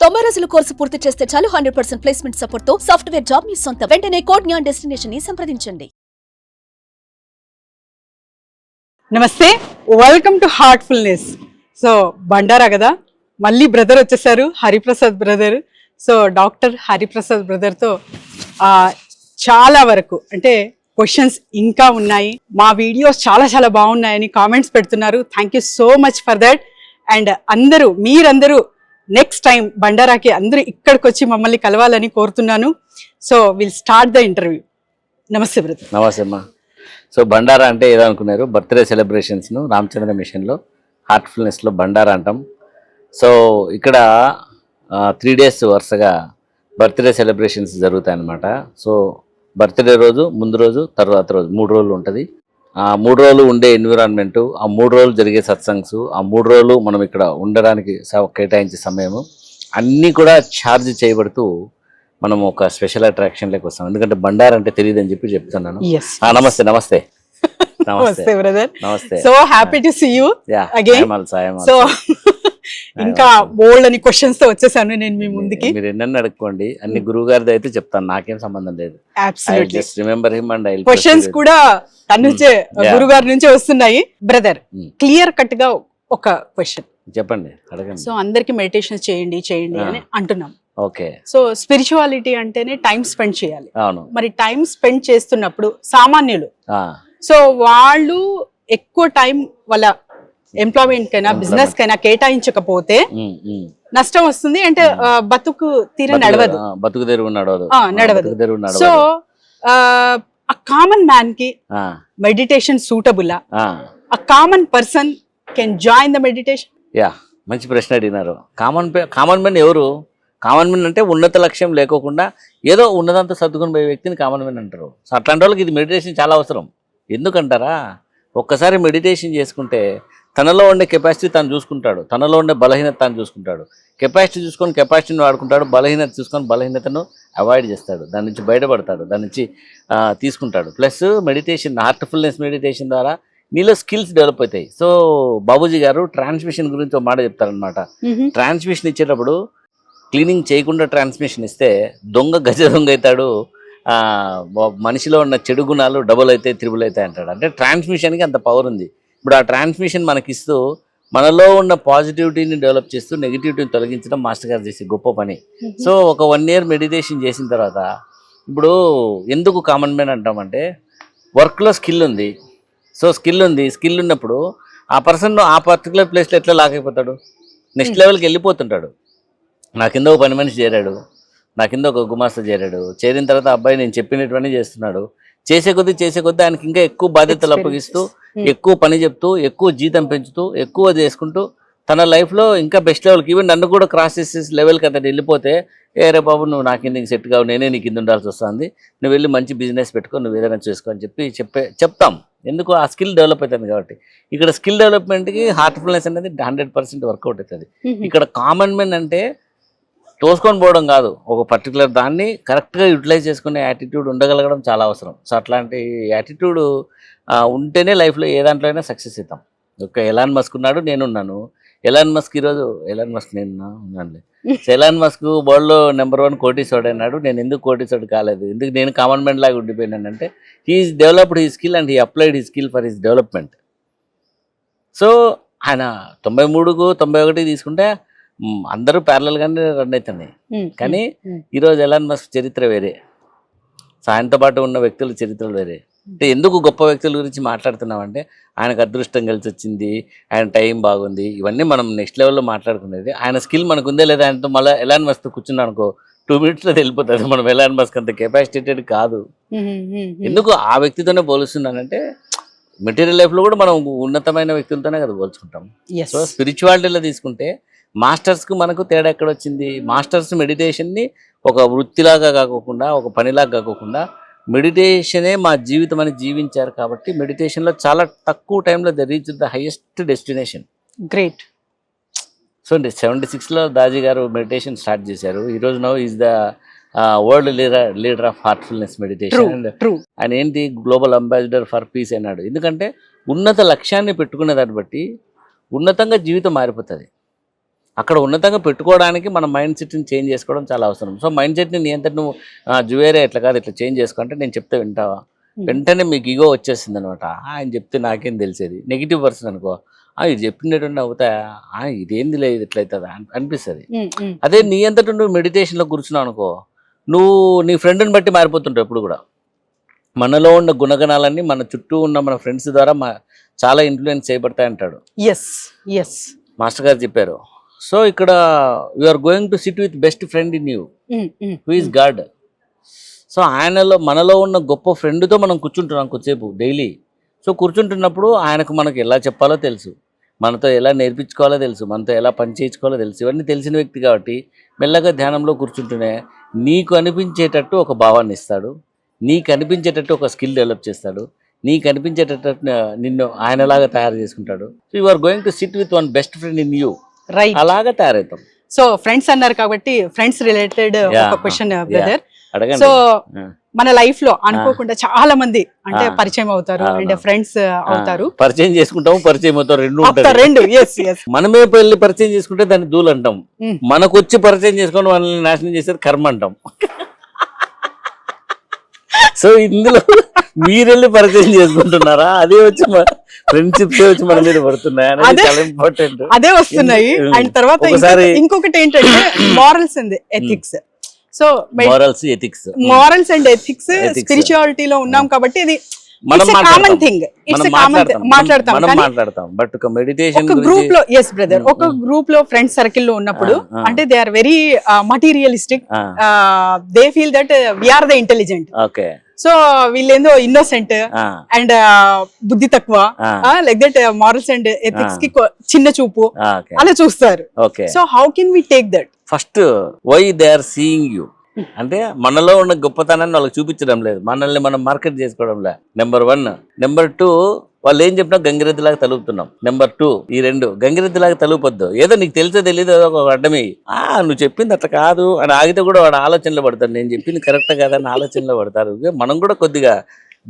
90 రోజుల కోర్సు పూర్తి చేస్తే చాలు 100% ప్లేస్మెంట్ సపోర్ట్ తో సాఫ్ట్వేర్ జాబ్ మీ సొంతం. వెంటనే కోడ్ జ్ఞాన్ డెస్టినేషన్ ని సంప్రదించండి. నమస్తే, welcome to Heartfulness. So Bhandara కదా, మళ్ళీ బ్రదర్ వచ్చేసారు, Hariprasad brother. So doctor Hariprasad బ్రదర్తో చాలా వరకు అంటే క్వశ్చన్స్ ఇంకా ఉన్నాయి. మా వీడియోస్ చాలా చాలా బాగున్నాయని కామెంట్స్ పెడుతున్నారు. Thank you so much for that. And మీరందరూ నెక్స్ట్ టైం బండారాకి అందరూ ఇక్కడికి వచ్చి మమ్మల్ని కలవాలని కోరుతున్నాను. So will start the interview. నమస్తే బ్రదర్. నమస్తే అమ్మా. సో బండారా అంటే ఏదో అనుకున్నారు, బర్త్డే సెలబ్రేషన్స్ను రామచంద్ర మిషన్లో హార్ట్ఫుల్నెస్లో బండారా అంటాం. సో ఇక్కడ 3 days వరుసగా బర్త్డే సెలబ్రేషన్స్ జరుగుతాయి అన్నమాట. సో బర్త్డే రోజు, ముందు రోజు, తర్వాత రోజు 3 రోజులు ఉంటుంది. ఆ 3 రోజులు ఉండే ఎన్విరాన్మెంటు, ఆ 3 రోజులు జరిగే సత్సంగ్స్, ఆ 3 రోజులు మనం ఇక్కడ ఉండడానికి కేటాయించే సమయము అన్నీ కూడా ఛార్జ్ చేయబడుతూ మనం ఒక స్పెషల్ అట్రాక్షన్ లెక్క వస్తాం. ఎందుకంటే బండారా అంటే తెలియదు అని చెప్పి చెప్తున్నాను. నమస్తే నమస్తే నమస్తే బ్రదర్. నమస్తే. So happy to see you again. So ఇంకా బోల్డ్ అని క్వశ్చన్స్ తో వచ్చేసాను నేను మీ ముందుకి. మీరు ఎన్నెన్ని అడుక్కోండి, అన్ని గురువు గారిది అయితే చెప్తాను, నాకేం సంబంధం లేదు. Just remember him and I will. Questions కూడా తన నుంచే, గురువు గారి నుంచే వస్తున్నాయి. బ్రదర్, క్లియర్ కట్ గా ఒక క్వశ్చన్ చెప్పండి, అడగండి. సో అందరికి మెడిటేషన్ చేయండి అని అంటున్నాం. ఓకే. సో స్పిరిచువాలిటీ అంటేనే టైం స్పెండ్ చేయాలి. అవును. మరి టైం స్పెండ్ చేస్తున్నప్పుడు సామాన్యులు, సో వాళ్ళు ఎక్కువ టైం వాళ్ళ ఎంప్లాయ్మెంట్ కైనా బిజినెస్ కైనా కేటాయించకపోతే నష్టం వస్తుంది. అంటే బతుకు తీర నడవదు, బతుకు తెరువు నడవదు. సో ఆ కామన్ మ్యాన్ కి మెడిటేషన్ సూటబుల్? ఆ common person can join the meditation? Yeah, మంచి ప్రశ్న అడిగినారు. కామన్ మ్యాన్ ఎవరు? కామన్ మ్యాన్ అంటే ఉన్నత లక్ష్యం లేకోకుండా ఏదో ఉన్నదంతా సర్దుకొని పోయే వ్యక్తిని కామన్ మ్యాన్ అంటారు. సో అట్లాంటి వాళ్ళకి ఇది మెడిటేషన్ చాలా అవసరం. ఎందుకంటారా, ఒక్కసారి మెడిటేషన్ చేసుకుంటే తనలో ఉండే కెపాసిటీ తను చూసుకుంటాడు, తనలో ఉండే బలహీనత తను చూసుకుంటాడు. కెపాసిటీ చూసుకొని కెపాసిటీని వాడుకుంటాడు, బలహీనత చూసుకొని బలహీనతను అవాయిడ్ చేస్తాడు, దాని నుంచి బయటపడతాడు, దాని నుంచి తీసుకుంటాడు. ప్లస్ మెడిటేషన్, హార్ట్ఫుల్నెస్ మెడిటేషన్ ద్వారా నీలో స్కిల్స్ డెవలప్ అవుతాయి. సో బాబూజీ గారు ట్రాన్స్మిషన్ గురించి ఒక మాట చెప్తారనమాట. ట్రాన్స్మిషన్ ఇచ్చేటప్పుడు క్లీనింగ్ చేయకుండా ట్రాన్స్మిషన్ ఇస్తే గజ దొంగ అవుతాడు, మనిషిలో ఉన్న చెడు గుణాలు డబుల్ అవుతాయి, త్రిబుల్ అవుతాయి అంటాడు. అంటే ట్రాన్స్మిషన్కి అంత పవర్ ఉంది. ఇప్పుడు ఆ ట్రాన్స్మిషన్ మనకిస్తూ మనలో ఉన్న పాజిటివిటీని డెవలప్ చేస్తూ నెగిటివిటీని తొలగించడం మాస్టర్ గారు చేసే గొప్ప పని. సో ఒక 1 year మెడిటేషన్ చేసిన తర్వాత, ఇప్పుడు ఎందుకు కామన్ మ్యాన్ అంటామంటే వర్క్లో స్కిల్ ఉంది. సో స్కిల్ ఉన్నప్పుడు ఆ పర్సన్ ఆ పర్టికులర్ ప్లేస్లో ఎట్లా లాక్ అయిపోతాడు, నెక్స్ట్ లెవెల్కి వెళ్ళిపోతుంటాడు. నా కింద ఒక పని మనిషి చేరాడు, నా కింద ఒక గుమాస్తా చేరాడు, చేరిన తర్వాత అబ్బాయి నేను చెప్పినటువంటి చేస్తున్నాడు. చేసే కొద్దీ ఆయనకి ఇంకా ఎక్కువ బాధ్యతలు అప్పగిస్తూ, ఎక్కువ పని చెప్తూ, ఎక్కువ జీతం పెంచుతూ, ఎక్కువ చేసుకుంటూ తన లైఫ్లో ఇంకా బెస్ట్ లెవెల్కి, ఈవెన్ నన్ను కూడా క్రాస్ చేసే లెవెల్కి అతను వెళ్ళిపోతే, రే బాబు నువ్వు నా కింద సెట్ కావు, నేనే నీ కింద ఉండాల్సి వస్తుంది, నువ్వు వెళ్ళి మంచి బిజినెస్ పెట్టుకో, నువ్వు ఏదైనా చేసుకో అని చెప్తాం. ఎందుకు? ఆ స్కిల్ డెవలప్ అవుతుంది కాబట్టి. ఇక్కడ స్కిల్ డెవలప్మెంట్కి హార్ట్ఫుల్నెస్ అనేది 100% వర్కౌట్ అవుతుంది. ఇక్కడ కామన్ మెన్ అంటే తోసుకొని పోవడం కాదు, ఒక పర్టికులర్ దాన్ని కరెక్ట్గా యూటిలైజ్ చేసుకునే యాటిట్యూడ్ ఉండగలగడం చాలా అవసరం. సో అట్లాంటి యాటిట్యూడ్ ఉంటేనే లైఫ్లో ఏ దాంట్లో అయినా సక్సెస్ అవుతాం. ఓకే, ఎలాన్ మస్క్ ఉన్నాడు, నేనున్నాను. ఎలాన్ మస్క్ నేను ఉన్నానులే. సో ఎలాన్ మస్క్ వరల్డ్లో #1 కోటీశ్వరుడు అన్నాడు. నేను ఎందుకు కోటీశ్వరుడు కాలేదు, ఎందుకు నేను కామన్ మ్యాన్ లాగా ఉండిపోయినానంటే he is developed he skill and he applied he skill for his development. So ఆయన 93కు 91 తీసుకుంటే అందరూ ప్యారలల్గానే రన్ అవుతున్నాయి. కానీ ఈరోజు ఎలాన్ మస్క్ చరిత్ర వేరే, ఆయనతో పాటు ఉన్న వ్యక్తుల చరిత్రలు వేరే. అంటే ఎందుకు గొప్ప వ్యక్తుల గురించి మాట్లాడుతున్నామంటే ఆయనకు అదృష్టం కలిసి వచ్చింది, ఆయన టైం బాగుంది, ఇవన్నీ మనం నెక్స్ట్ లెవెల్లో మాట్లాడుకునేది. ఆయన స్కిల్ మనకు ఉందే లేదా, ఆయనతో మళ్ళీ ఎలాన్ మస్క్ కూర్చున్నా అనుకో 2 minutesలో వెళ్ళిపోతుంది. మనం ఎలాన్ మస్క్ అంత కెపాసిటేటెడ్ కాదు. ఎందుకు ఆ వ్యక్తితోనే పోలుస్తున్నానంటే మెటీరియల్ లైఫ్లో కూడా మనం ఉన్నతమైన వ్యక్తులతోనే కదా పోల్చుకుంటాం. సో స్పిరిచువాలిటీలో తీసుకుంటే మాస్టర్స్కు మనకు తేడా ఎక్కడ వచ్చింది? మాస్టర్స్ మెడిటేషన్ని ఒక వృత్తిలాగా కాకోకుండా, ఒక పనిలాగా కాకోకుండా మెడిటేషనే మా జీవితం అని జీవించారు. కాబట్టి మెడిటేషన్లో చాలా తక్కువ టైంలో they reach the highest destination. Great. So 76లో దాజీ గారు మెడిటేషన్ స్టార్ట్ చేశారు. ఈరోజు now is the world leader of Heartfulness meditation. ఆయన ఏంటి, గ్లోబల్ అంబాసిడర్ ఫర్ పీస్ అన్నాడు. ఎందుకంటే ఉన్నత లక్ష్యాన్ని పెట్టుకునే దాన్ని బట్టి ఉన్నతంగా జీవితం మారిపోతుంది. అక్కడ ఉన్నతంగా పెట్టుకోవడానికి మన మైండ్ సెట్ని చేంజ్ చేసుకోవడం చాలా అవసరం. సో మైండ్ సెట్ని నీ అంతటి నువ్వు జువేరే ఎట్లా కాదు ఇట్లా చేంజ్ చేసుకుంటే నేను చెప్తే వింటావా, వెంటనే మీకు ఈగో వచ్చేసింది అనమాట. ఆయన చెప్తే నాకేం తెలిసేది, నెగిటివ్ పర్సన్ అనుకో, ఇది చెప్పినటువంటి అవుతా ఇదేంది లేదు ఇట్లయితుందా అనిపిస్తుంది. అదే నీ అంతటి నువ్వు మెడిటేషన్లో కూర్చున్నావు అనుకో, నువ్వు నీ ఫ్రెండ్ని బట్టి మారిపోతుంటావు. ఎప్పుడు కూడా మనలో ఉన్న గుణగణాలన్నీ మన చుట్టూ ఉన్న మన ఫ్రెండ్స్ ద్వారా చాలా ఇన్ఫ్లుయెన్స్ చేయబడతాయి అంటాడు. మాస్టర్ గారు చెప్పారు. సో ఇక్కడ you are going to sit with best friend in you who is God. So మనలో ఉన్న గొప్ప ఫ్రెండ్తో మనం కూర్చుంటున్నాం కొద్దిసేపు డైలీ. సో కూర్చుంటున్నప్పుడు ఆయనకు మనకు ఎలా చెప్పాలో తెలుసు, మనతో ఎలా నేర్పించుకోవాలో తెలుసు, మనతో ఎలా పని చేయించుకోవాలో తెలుసు. ఇవన్నీ తెలిసిన వ్యక్తి కాబట్టి మెల్లగా ధ్యానంలో కూర్చుంటూనే నీకు అనిపించేటట్టు ఒక భావాన్ని ఇస్తాడు, నీకు అనిపించేటట్టు ఒక స్కిల్ డెవలప్ చేస్తాడు, నీకు అనిపించేటట్టు నిన్ను ఆయనలాగా తయారు చేసుకుంటాడు. So you are going to sit with one best friend in you. Right, అలాగా తయారవుతాం. సో ఫ్రెండ్స్ అన్నారు కాబట్టి ఫ్రెండ్స్ రిలేటెడ్ ఒక క్వశ్చన్ బ్రదర్. అడగండి. సో మన లైఫ్ లో అనుకోకుండా చాలా మంది అంటే పరిచయం అవుతారు అండ్ ఫ్రెండ్స్ అవుతారు. పరిచయం చేసుకుంటాము, పరిచయం అవుతారు, రెండు. మనమే పెళ్లి పరిచయం చేసుకుంటే దాన్ని దూలు అంటాం, మనకు వచ్చి పరిచయం చేసుకుని మనల్ని నాశనం చేసేది కర్మ అంటాం. సో ఇందులో మీరెళ్ళి పరిచయం చేసుకుంటున్నారా, అదే వచ్చి ఫ్రెండ్షిప్స్ వచ్చి మన మీద పడుతున్నాయి అనేది చాలా ఇంపార్టెంట్. అదే వస్తున్నాయి. అండ్ తర్వాత ఇంకొకటి ఏంటంటే morals and ethics. So morals and ethics స్పిరిచువాలిటీలో ఉన్నాం కాబట్టి ఇది మాట్లాడతాం. బట్ ఒక మెడిటేషన్ గ్రూప్ లో బ్రదర్ ఒక గ్రూప్ లో ఫ్రెండ్స్ సర్కిల్ లో ఉన్నప్పుడు అంటే they are very materialistic, they feel that we are the intelligent. Okay. So వీళ్ళేందో ఇన్నోసెంట్ అండ్ బుద్ధి తక్కువ, like that morals and ethics కి చిన్న చూపు అలా చూస్తారు. So how can we take that? First why they are seeing you అంటే మనలో ఉన్న గొప్పతనాన్ని వాళ్ళకి చూపించడం లేదు, మనల్ని మనం మార్కెట్ చేసుకోవడం లేదు. నెంబర్ 1. నెంబర్ 2, వాళ్ళు ఏం చెప్పినా గంగిరెద్దులాగా తలుపుతున్నాం. నెంబర్ 2, ఈ 2 గంగిరెద్దులాగా తలుపొద్దు. ఏదో నీకు తెలిసే తెలియదు ఒక అడ్డమే, నువ్వు చెప్పింది అట్లా కాదు అని ఆగితే కూడా వాడు ఆలోచనలో పడతాడు, నేను చెప్పింది కరెక్ట్ కాదా అని ఆలోచనలో పడతారు. మనం కూడా కొద్దిగా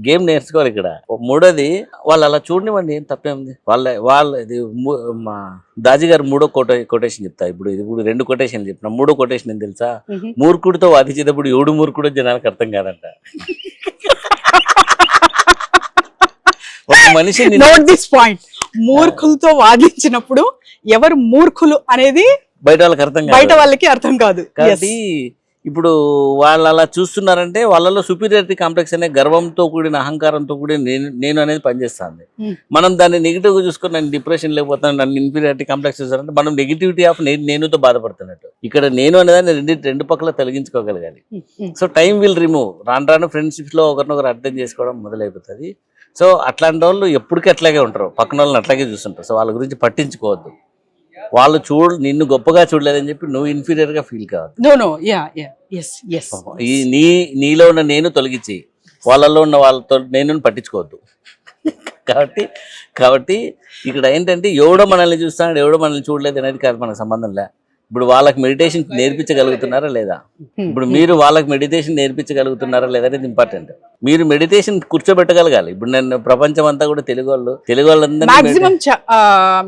గేమ్ నేర్చుకోవాలి ఇక్కడ. 3వది, వాళ్ళు అలా చూడనివ్వండి, ఏం తప్పేముంది. ఇది మా దాజీ గారు 3వ కొటేషన్ చెప్తా. ఇప్పుడు 2 కొటేషన్లు చెప్పిన 3వ కొటేషన్ ఏం తెలుసా? మూర్ఖుడితో వాదించేటప్పుడు ఎవడు మూర్ఖుడో జనానికి అర్థం కాదంట. ఒక మనిషి నోట్ దిస్ పాయింట్, మూర్ఖులతో వాదించినప్పుడు ఎవరు మూర్ఖులు అనేది బయట వాళ్ళకి అర్థం కాదు. కాబట్టి ఇప్పుడు వాళ్ళు అలా చూస్తున్నారంటే వాళ్ళలో సుపీరియారిటీ కాంప్లెక్స్ అనే గర్వంతో కూడిన అహంకారంతో కూడిన నేను అనేది పనిచేస్తుంది. మనం దాన్ని నెగిటివ్ గా చూసుకొని నన్ను డిప్రెషన్ లేకపోతాను, నన్ను ఇన్ఫీరియారిటీ కాంప్లెక్స్ చూస్తారంటే మనం నెగిటివిటీ ఆఫ్ నేనుతో బాధపడుతున్నట్టు. ఇక్కడ నేను అనేదాన్ని రెండు పక్కల తొలగించుకోగలగాలి. So time will remove. రాను ఫ్రెండ్షిప్స్ లో ఒకరినొకరు అర్థం చేసుకోవడం మొదలైపోతుంది. సో అట్లాంటి వాళ్ళు ఎప్పటికీ అట్లాగే ఉంటారు, పక్కన వాళ్ళని అట్లాగే చూస్తుంటారు. సో వాళ్ళ గురించి పట్టించుకోవద్దు. వాళ్ళు నిన్ను గొప్పగా చూడలేదని చెప్పి నువ్వు ఇన్ఫీరియర్ గా ఫీల్ కావద్దు. నీలో ఉన్న నేను తొలగించి వాళ్ళలో ఉన్న వాళ్ళతో నేను పట్టించుకోవద్దు. కాబట్టి ఇక్కడ ఏంటంటే ఎవడో మనల్ని చూస్తున్నాడు, ఎవడో మనల్ని చూడలేదు అనేది కాదు మనకు సంబంధం లే. ఇప్పుడు వాళ్ళకి మెడిటేషన్ నేర్పించగలుగుతున్నారా లేదా, ఇప్పుడు మీరు వాళ్ళకి మెడిటేషన్ నేర్పించగలుగుతున్నారా లేదా అనేది ఇంపార్టెంట్. మీరు మెడిటేషన్ కూర్చోబెట్టగలగాలి. ఇప్పుడు నేను ప్రపంచం అంతా కూడా తెలుగు వాళ్ళందరూ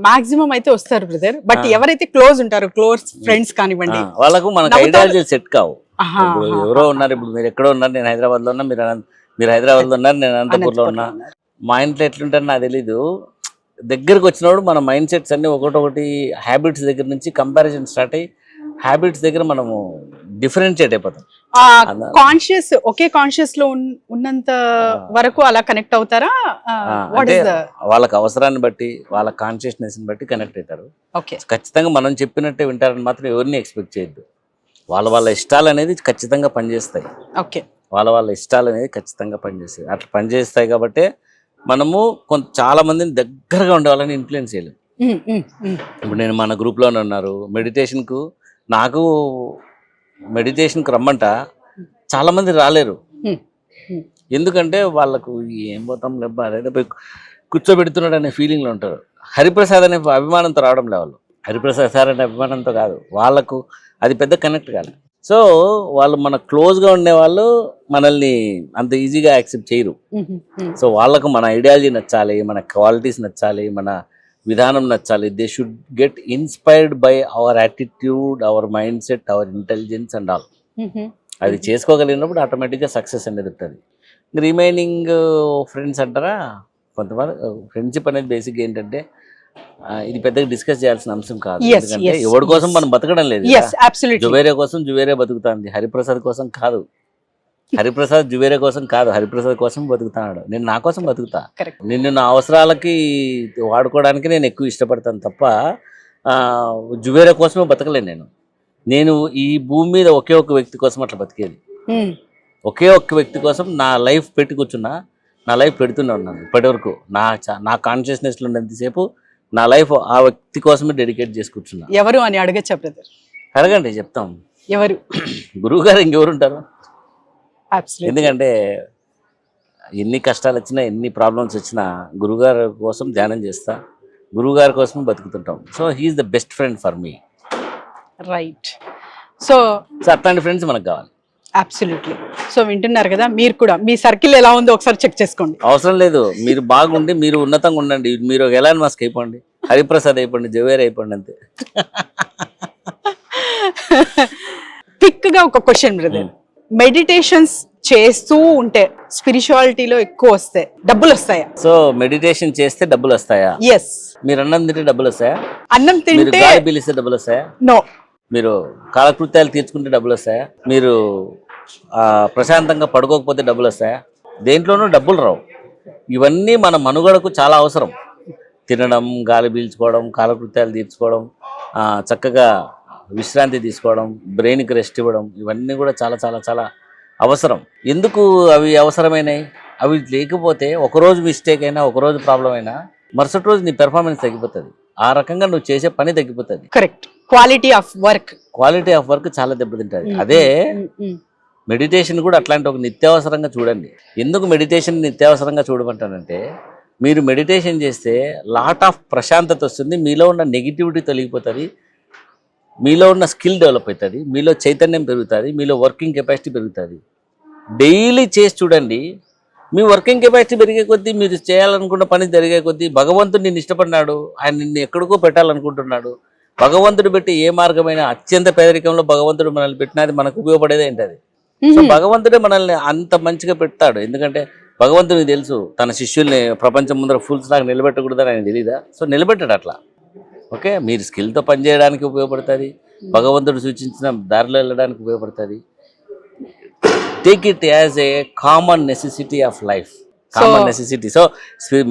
మాక్సిమం అయితే వస్తారు బ్రదర్. బట్ ఎవరైతే క్లోజ్ ఉంటారో, క్లోజ్ ఫ్రెండ్స్ కానివ్వండి, వాళ్ళకు మనకు ఐడియాలజీ సెట్ కావు. ఇప్పుడు ఎవరో ఉన్నారు, ఇప్పుడు మీరు ఎక్కడో ఉన్నారు, నేను హైదరాబాద్ లో ఉన్నా, మీరు హైదరాబాద్ లో ఉన్నారు, నేను అనంతపూర్లో ఉన్నా. మా ఇంట్లో ఎట్లుంటారో నాకు తెలీదు. దగ్గరకు వచ్చినప్పుడు మన మైండ్ సెట్స్ అన్ని ఒకటొకటి హ్యాబిట్స్ దగ్గర నుంచి కంపారిజన్ స్టార్ట్ అయ్యి హ్యాబిట్స్ దగ్గర మనము డిఫరెన్షియేట్ అయిపోతాం. కాన్షియస్ ఒకే కాన్షియస్ లో ఉన్నంత వరకు అలా కనెక్ట్ అవుతారా? వాళ్ళకి అవసరాన్ని బట్టి, వాళ్ళ కాన్షియస్నెస్ ని బట్టి కనెక్ట్ అవుతారు. ఖచ్చితంగా మనం చెప్పినట్టే వింటారని మాత్రం ఎవరిని ఎక్స్పెక్ట్ చేయొద్దు. వాళ్ళ ఇష్టాలు అనేది ఖచ్చితంగా పనిచేస్తాయి. వాళ్ళ ఇష్టాలు అనేది ఖచ్చితంగా పనిచేస్తాయి. అట్లా పనిచేస్తాయి కాబట్టి మనము చాలా మందిని దగ్గరగా ఉండే వాళ్ళని ఇన్ఫ్లుయెన్స్ చేయలేము. ఇప్పుడు నేను మన గ్రూప్లోనే ఉన్నారు, నాకు మెడిటేషన్కి రమ్మంట చాలా మంది రాలేరు. ఎందుకంటే వాళ్ళకు ఏం పోతాం లేబ్బా అదే పోయి కూర్చోబెడుతున్నాడు అనే ఫీలింగ్లో ఉంటారు. హరిప్రసాద్ అనే అభిమానంతో రావడం లే వాళ్ళు. హరిప్రసాద్ సార్ అనే అభిమానంతో కాదు, వాళ్ళకు అది పెద్ద కనెక్ట్ కాదు. సో వాళ్ళు మన క్లోజ్గా ఉండేవాళ్ళు మనల్ని అంత ఈజీగా యాక్సెప్ట్ చేయరు. సో వాళ్ళకు మన ఐడియాలజీ నచ్చాలి, మన క్వాలిటీస్ నచ్చాలి, మన విధానం నచ్చాలి. They should get inspired by our attitude, our mind set, our intelligence and all. అది చేసుకోగలిగినప్పుడు ఆటోమేటిక్గా సక్సెస్ అనేది ఉంటుంది. రిమైనింగ్ ఫ్రెండ్స్ అంటారా, కొంతమంది ఫ్రెండ్షిప్ అనేది బేసిక్ ఏంటంటే ఇది పెద్దగా డిస్కస్ చేయాల్సిన అంశం కాదు. ఎందుకంటే ఎవరి కోసం మనం బతకడం లేదు. జువేరే కోసం జువేరే బతుకుతాంది, హరిప్రసాద్ కోసం కాదు. హరిప్రసాద్ జువేరే కోసం కాదు, హరిప్రసాద్ కోసం బతుకుతున్నాడు. నేను నా కోసం బతుకుతా. నిన్ను నా అవసరాలకి వాడుకోవడానికి నేను ఎక్కువ ఇష్టపడతాను తప్ప జువేరే కోసమే బతకలేను. నేను ఈ భూమి మీద ఒకే ఒక్క వ్యక్తి కోసం అట్లా బతికేది. ఒకే ఒక్క వ్యక్తి కోసం నా లైఫ్ పెట్టి కూర్చున్నా, నా లైఫ్ పెడుతూనే ఉన్నాను ఇప్పటి వరకు. నా కాన్షియస్నెస్లో ఉన్నంతసేపు నా లైఫ్ ఆ వ్యక్తి కోసమే డెడికేట్ చేసి కూర్చున్నా. ఎవరు అని అడగచ్చా బ్రదర్? అడగండి, చెప్తాం. ఎవరు? గురువు గారు, ఇంకెవరు ఉంటారు? ఎందుకంటే ఎన్ని కష్టాలు వచ్చినా, ఎన్ని ప్రాబ్లమ్స్ వచ్చినా గురువుగారి కోసం ధ్యానం చేస్తా, గురువుగారి కోసం బతుకుతుంటాం. So he is the best friend for me. Right. So అట్లాంటి ఫ్రెండ్స్ మనకు కావాలి. అబ్సల్యూట్లీ. సో వింటున్నారు కదా, మీరు కూడా మీ సర్కిల్ ఎలా ఉందో ఒకసారి చెక్ చేసుకోండి. అవసరం లేదు, మీరు బాగుండి మీరు ఉన్నతంగా ఉండండి. మీరు ఒక ఎలాన్ మస్క్ అయిపోండి, హరిప్రసాద్ అయిపోండి, జవేర్ అయిపోండి, అంతే. క్విక్ గా ఒక క్వశ్చన్ బ్రదర్, మెడిటేషన్స్ చేస్తూ ఉంటే స్పిరిచువాలిటీలో ఎక్కువ వస్తే డబ్బులు వస్తాయా? సో మెడిటేషన్ చేస్తే డబ్బులు వస్తాయా? ఎస్. మీరు అన్నం తింటే డబ్బులు వస్తాయా? అన్నం తింటే గాలి పీలిస్తే డబ్బులు వస్తాయా? నో. మీరు కాలకృత్యాలు తీర్చుకుంటే డబ్బులు వస్తాయా? మీరు ప్రశాంతంగా పడుకోకపోతే డబ్బులు వస్తాయా? దేంట్లోనూ డబ్బులు రావు. ఇవన్నీ మన మనుగడకు చాలా అవసరం. తినడం, గాలి పీల్చుకోవడం, కాలకృత్యాలు తీర్చుకోవడం, చక్కగా విశ్రాంతి తీసుకోవడం, బ్రెయిన్కి రెస్ట్ ఇవ్వడం, ఇవన్నీ కూడా చాలా చాలా చాలా అవసరం. ఎందుకు అవి అవసరమైనవి? అవి లేకపోతే ఒకరోజు మిస్టేక్ అయినా, ఒకరోజు ప్రాబ్లం అయినా మరుసటి రోజు నీ పెర్ఫార్మెన్స్ తగ్గిపోతుంది. ఆ రకంగా నువ్వు చేసే పని తగ్గిపోతుంది. కరెక్ట్. క్వాలిటీ ఆఫ్ వర్క్ చాలా దెబ్బతింటుంది. అదే మెడిటేషన్ కూడా అట్లాంటి ఒక నిత్యావసరంగా చూడండి. ఎందుకు మెడిటేషన్ నిత్యావసరంగా చూడమంటానంటే, మీరు మెడిటేషన్ చేస్తే లాట్ ఆఫ్ ప్రశాంతత వస్తుంది, మీలో ఉన్న నెగిటివిటీ తొలగిపోతుంది, మీలో ఉన్న స్కిల్ డెవలప్ అవుతుంది, మీలో చైతన్యం పెరుగుతుంది, మీలో వర్కింగ్ కెపాసిటీ పెరుగుతుంది. డైలీ చేసి చూడండి. మీ వర్కింగ్ కెపాసిటీ పెరిగే కొద్దీ, మీరు చేయాలనుకున్న పని జరిగే కొద్దీ, భగవంతుడు నిన్ను ఇష్టపడినాడు, ఆయన నిన్ను ఎక్కడికో పెట్టాలనుకుంటున్నాడు. భగవంతుడు పెట్టి ఏ మార్గమైనా, అత్యంత పేదరికంలో భగవంతుడు మనల్ని పెట్టినది మనకు ఉపయోగపడేది ఏంటది. సో భగవంతుడే మనల్ని అంత మంచిగా పెడతాడు. ఎందుకంటే భగవంతునికి తెలుసు తన శిష్యుల్ని ప్రపంచం ముందర ఫుల్స్ లాగా నిలబెట్టకూడదని ఆయన తెలీదా? సో నిలబెట్టాడు అట్లా. ఓకే, మీరు స్కిల్తో పనిచేయడానికి ఉపయోగపడుతుంది, భగవంతుడు సూచించిన దారిలో వెళ్ళడానికి ఉపయోగపడుతుంది. Take it as a common necessity of life, common necessity. So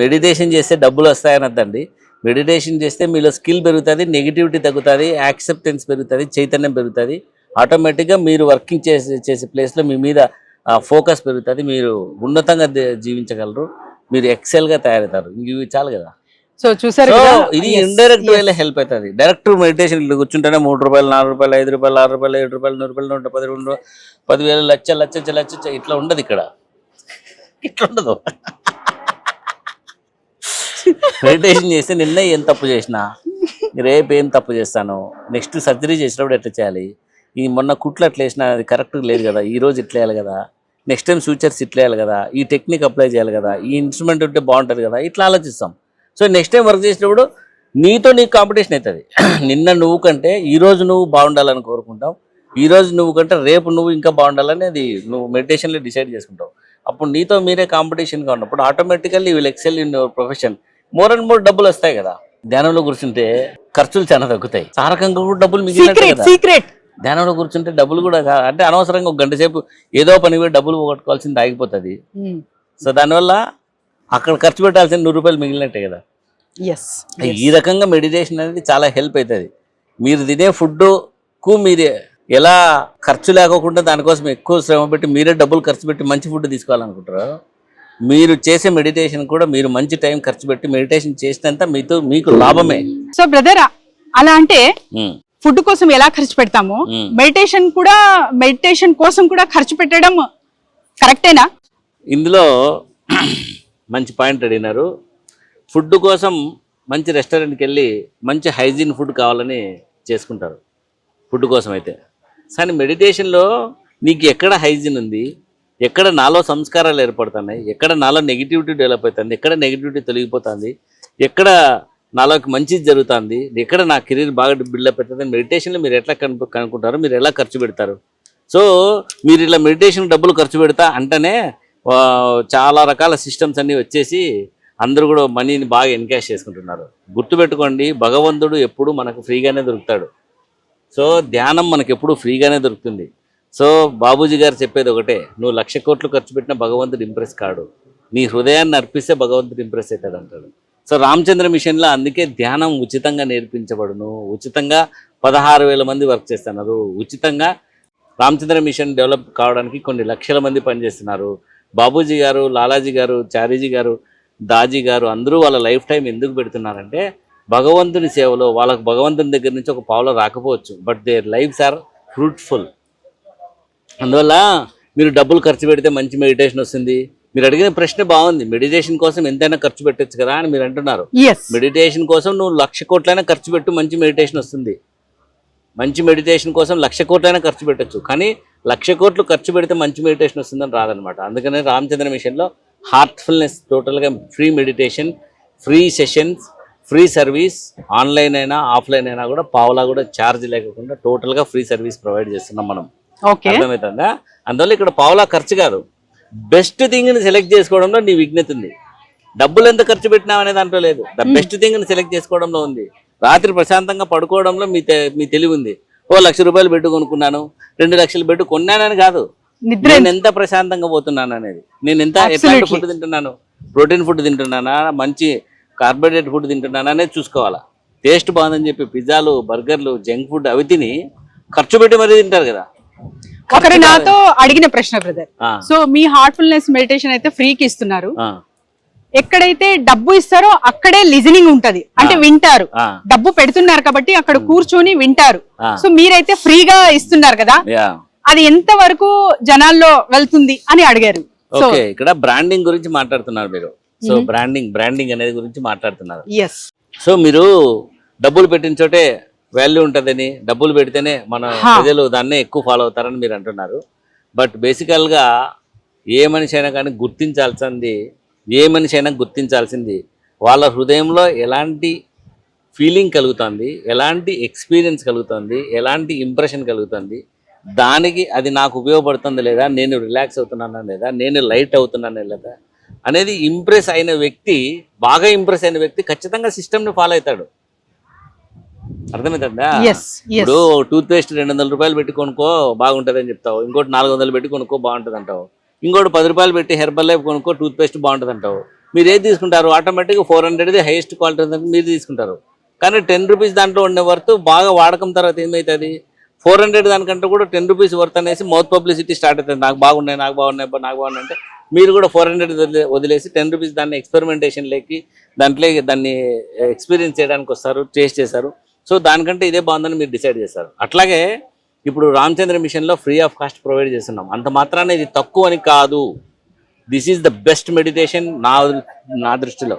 meditation చేస్తే డబ్బులు వస్తాయని వద్దండి. మెడిటేషన్ చేస్తే మీలో స్కిల్ పెరుగుతుంది, నెగిటివిటీ తగ్గుతుంది, యాక్సెప్టెన్స్ పెరుగుతుంది, చైతన్యం పెరుగుతుంది. ఆటోమేటిక్గా మీరు వర్కింగ్ చేసే ప్లేస్లో మీ మీద ఫోకస్ పెరుగుతుంది, మీరు ఉన్నతంగా జీవించగలరు, మీరు ఎక్సెల్గా తయారవుతారు. ఇవి చాలు కదా. సో చూసారు, ఇది ఇండైరెక్ట్ వేలో హెల్ప్ అవుతుంది. డైరెక్ట్ మెడిటేషన్ కూర్చుంటేనే 3 రూపాయలు, 4 రూపాయలు, 5 రూపాయలు, 6 రూపాయలు, 7 రూపాయలు, 100 రూపాయలు, 110 రూపాయలు, 10,000, లక్ష ఇట్లా ఉండదు. ఇక్కడ ఇట్లా ఉండదు. మెడిటేషన్ చేస్తే నిన్న ఏం తప్పు చేసినా, రేపు ఏం తప్పు చేస్తాను, నెక్స్ట్ సర్జరీ చేసినప్పుడు ఎట్లా చేయాలి, ఈ మొన్న కుట్లు అట్లా వేసినా అది కరెక్ట్ లేదు కదా, ఈ రోజు ఇట్లా వేయాలి కదా, నెక్స్ట్ టైం ఫ్యూచర్స్ ఇట్లా వేయాలి కదా, ఈ టెక్నిక్ అప్లై చేయాలి కదా, ఈ ఇన్స్ట్రుమెంట్ ఉంటే బాగుంటుంది కదా, ఇట్లా ఆలోచిస్తాం. సో నెక్స్ట్ టైం వర్క్ చేసినప్పుడు నీతో నీకు కాంపిటీషన్ అవుతుంది. నిన్న నువ్వు కంటే ఈరోజు నువ్వు బాగుండాలని కోరుకుంటావు, ఈరోజు నువ్వు కంటే రేపు నువ్వు ఇంకా బాగుండాలని అది నువ్వు మెడిటేషన్లో డిసైడ్ చేసుకుంటావు. అప్పుడు నీతో మీరే కాంపిటీషన్గా ఉన్నప్పుడు automatically will excel in your profession. More and more డబ్బులు వస్తాయి కదా. ధ్యానంలో కూర్చుంటే ఖర్చులు చాలా తగ్గుతాయి, సారకంగా కూడా డబ్బులు మిగిలినట్టు కదా. ధ్యానంలో కూర్చుంటే డబ్బులు కూడా అంటే అనవసరంగా 1 గంట సేపు ఏదో పని పోయి డబ్బులు పోగొట్టుకోవాల్సింది ఆగిపోతుంది. సో దానివల్ల అక్కడ ఖర్చు పెట్టాల్సిన 100 రూపాయలు మిగిలినట్టే కదా. ఈ రకంగా మెడిటేషన్ అనేది చాలా హెల్ప్ అవుతుంది. మీరు తినే ఫుడ్కు మీరు ఎలా ఖర్చు లేకోకుండా దానికోసం ఎక్కువ శ్రమ పెట్టి మీరే డబ్బులు ఖర్చు పెట్టి మంచి ఫుడ్ తీసుకోవాలనుకుంటారు, మీరు చేసే మెడిటేషన్ కూడా మీరు మంచి టైం ఖర్చు పెట్టి మెడిటేషన్ చేసినంత మీకు లాభమే. సో బ్రదర్, అలా అంటే ఫుడ్ కోసం ఎలా ఖర్చు పెడతామో మెడిటేషన్ కోసం కూడా ఖర్చు పెట్టడం కరెక్టేనా? ఇందులో మంచి పాయింట్ అడిగినారు. ఫుడ్ కోసం మంచి రెస్టారెంట్కి వెళ్ళి మంచి హైజీన్ ఫుడ్ కావాలని చేసుకుంటారు ఫుడ్ కోసం అయితే. కానీ మెడిటేషన్లో నీకు ఎక్కడ హైజీన్ ఉంది, ఎక్కడ నాలో సంస్కారాలు ఏర్పడుతున్నాయి, ఎక్కడ నాలో నెగిటివిటీ డెవలప్ అవుతుంది, ఎక్కడ నెగిటివిటీ తొలగిపోతుంది, ఎక్కడ నాలోకి మంచిది జరుగుతుంది, ఎక్కడ నా కెరీర్ బాగా బిల్డప్ అవుతుంది, మెడిటేషన్లో మీరు ఎట్లా కనుక్కుంటారు, మీరు ఎలా ఖర్చు పెడతారు. సో మీరు ఇలా మెడిటేషన్ డబ్బులు ఖర్చు పెడతా అంటేనే చాలా రకాల సిస్టమ్స్ అన్నీ వచ్చేసి అందరూ కూడా మనీని బాగా ఎన్కాష్ చేసుకుంటున్నారు. గుర్తుపెట్టుకోండి, భగవంతుడు ఎప్పుడు మనకు ఫ్రీగానే దొరుకుతాడు. సో ధ్యానం మనకు ఎప్పుడు ఫ్రీగానే దొరుకుతుంది. సో బాబూజీ గారు చెప్పేది ఒకటే, నువ్వు 1,00,000 కోట్లు ఖర్చు పెట్టినా భగవంతుడు ఇంప్రెస్ కాడు, నీ హృదయాన్ని అర్పిస్తే భగవంతుడు ఇంప్రెస్ అవుతాడు అంటాడు. సో రామచంద్ర మిషన్లో అందుకే ధ్యానం ఉచితంగా నేర్పించబడును, ఉచితంగా 16,000 మంది వర్క్ చేస్తున్నారు, ఉచితంగా రామచంద్ర మిషన్ డెవలప్ కావడానికి కొన్ని లక్షల మంది పనిచేస్తున్నారు. బాబూజీ గారు, లాలాజీ గారు, చారీజీ గారు, దాజీ గారు అందరూ వాళ్ళ లైఫ్ టైం ఎందుకు పెడుతున్నారంటే భగవంతుని సేవలో. వాళ్ళకు భగవంతుని దగ్గర నుంచి ఒక పావులో రాకపోవచ్చు, but their lives are fruitful. అందువల్ల మీరు డబ్బులు ఖర్చు పెడితే మంచి మెడిటేషన్ వస్తుంది. మీరు అడిగిన ప్రశ్న బాగుంది, మెడిటేషన్ కోసం ఎంతైనా ఖర్చు పెట్టచ్చు కదా అని మీరు అంటున్నారు. మెడిటేషన్ కోసం నువ్వు 1,00,000 కోట్లైనా ఖర్చు పెట్టు, మంచి మెడిటేషన్ వస్తుంది. మంచి మెడిటేషన్ కోసం 1,00,000 కోట్లైనా ఖర్చు పెట్టచ్చు, కానీ 1,00,000 కోట్లు ఖర్చు పెడితే మంచి మెడిటేషన్ వస్తుందని రాదనమాట. అందుకనే రామచంద్ర మిషన్లో హార్ట్ఫుల్నెస్, టోటల్గా free meditation, free sessions, free service, online అయినా ఆఫ్లైన్ అయినా కూడా పావులా కూడా ఛార్జ్ లేకుండా టోటల్గా ఫ్రీ సర్వీస్ ప్రొవైడ్ చేస్తున్నాం మనం. అర్థమవుతుందా? అందువల్ల ఇక్కడ పావులా ఖర్చు కాదు, బెస్ట్ థింగ్ని సెలెక్ట్ చేసుకోవడంలో నీ విజ్ఞత ఉంది. డబ్బులు ఎంత ఖర్చు పెట్టినావు అనే దాంట్లో లేదు, ద బెస్ట్ థింగ్ని సెలెక్ట్ చేసుకోవడంలో ఉంది. రాత్రి ప్రశాంతంగా పడుకోవడంలో మీ తెలివి ఉంది. 1,00,000 రూపాయలు పెట్టి కొనుక్కున్నాను, 2 లక్షలు పెట్టి కొన్నానని కాదు, నేను ఎంత ప్రశాంతంగా పోతున్నాను అనేది, నేను ఎంత ఎట్లాంటి ఫుడ్ తింటున్నాను, ప్రోటీన్ ఫుడ్ తింటున్నానా, మంచి కార్బోహైడ్రేట్ ఫుడ్ తింటున్నానా అనేది చూసుకోవాలా. టేస్ట్ బాగుందని చెప్పి పిజ్జాలు, బర్గర్లు, జంక్ ఫుడ్ అవి తిని ఖర్చు పెట్టి మరీ తింటారు కదా. ఒకరు నాతో అడిగిన ప్రశ్న బ్రదర్, సో మీ హార్ట్ఫుల్నెస్ మెడిటేషన్ అయితే ఫ్రీకి ఇస్తున్నారు, ఎక్కడైతే డబ్బు ఇస్తారో అక్కడే లిజనింగ్ ఉంటది, అంటే వింటారు. డబ్బు పెడుతున్నారు కాబట్టి అక్కడ కూర్చొని వింటారు. సో మీరైతే ఫ్రీగా ఇస్తున్నారు కదా, అది ఎంత వరకు జనాల్లో వెళ్తుంది అని అడిగారు. ఓకే, ఇక్కడ బ్రాండింగ్ గురించి మాట్లాడుతున్నారు మీరు. సో బ్రాండింగ్ అనేది గురించి మాట్లాడుతున్నారు. సో మీరు డబ్బులు పెట్టిన చోటే వాల్యూ ఉంటుందని, డబ్బులు పెడితేనే మన ప్రజలు దాన్నే ఎక్కువ ఫాలో అవుతారని మీరు అంటున్నారు. బట్ బేసికల్గా ఏ మనిషి అయినా కానీ గుర్తించాల్సింది వాళ్ళ హృదయంలో ఎలాంటి ఫీలింగ్ కలుగుతుంది, ఎలాంటి ఎక్స్పీరియన్స్ కలుగుతుంది, ఎలాంటి ఇంప్రెషన్ కలుగుతుంది, దానికి అది నాకు ఉపయోగపడుతుంది లేదా, నేను రిలాక్స్ అవుతున్నానా లేదా, నేను లైట్ అవుతున్నానా లేదా అనేది బాగా ఇంప్రెస్ అయిన వ్యక్తి ఖచ్చితంగా సిస్టమ్ని ఫాలో అవుతాడు. అర్థమవుతుందా? ఇప్పుడు టూత్ పేస్ట్ 200 రూపాయలు పెట్టి కొనుక్కో బాగుంటుంది అని చెప్తావు, ఇంకోటి 400 పెట్టి కొనుక్కో బాగుంటుంది అంటావు, ఇంకోటి 10 రూపాయలు పెట్టి హెర్బల్ లైఫ్ కొనుక్కో టూత్ పేస్ట్ బాగుంటుంది అంటావు. మీరు ఏది తీసుకుంటారు? ఆటోమేటిక్గా 400 హైయెస్ట్ క్వాలిటీ మీరు తీసుకుంటారు. కానీ 10 రూపీస్ దాంట్లో ఉండే వర్త్ బాగా వాడకం తర్వాత ఏమవుతుంది, 400 దానికంటే కూడా 10 రూపీస్ వర్త్ అనేసి మౌత్ పబ్లిసిటీ స్టార్ట్ అవుతుంది. నాకు బాగున్నాయి అంటే మీరు కూడా 400 వదిలేసి 10 రూపీస్ దాన్ని ఎక్స్పెరిమెంటేషన్ లేకి దాన్ని ఎక్స్పీరియన్స్ చేయడానికి వస్తారు, టేస్ట్ చేశారు. సో దానికంటే ఇదే బాగుందని మీరు డిసైడ్ చేస్తారు. అట్లాగే ఇప్పుడు రామచంద్ర మిషన్లో ఫ్రీ ఆఫ్ కాస్ట్ ప్రొవైడ్ చేస్తున్నాం. అంత మాత్రాన ఇది తక్కువ అని కాదు, this is the best meditation నా దృష్టిలో.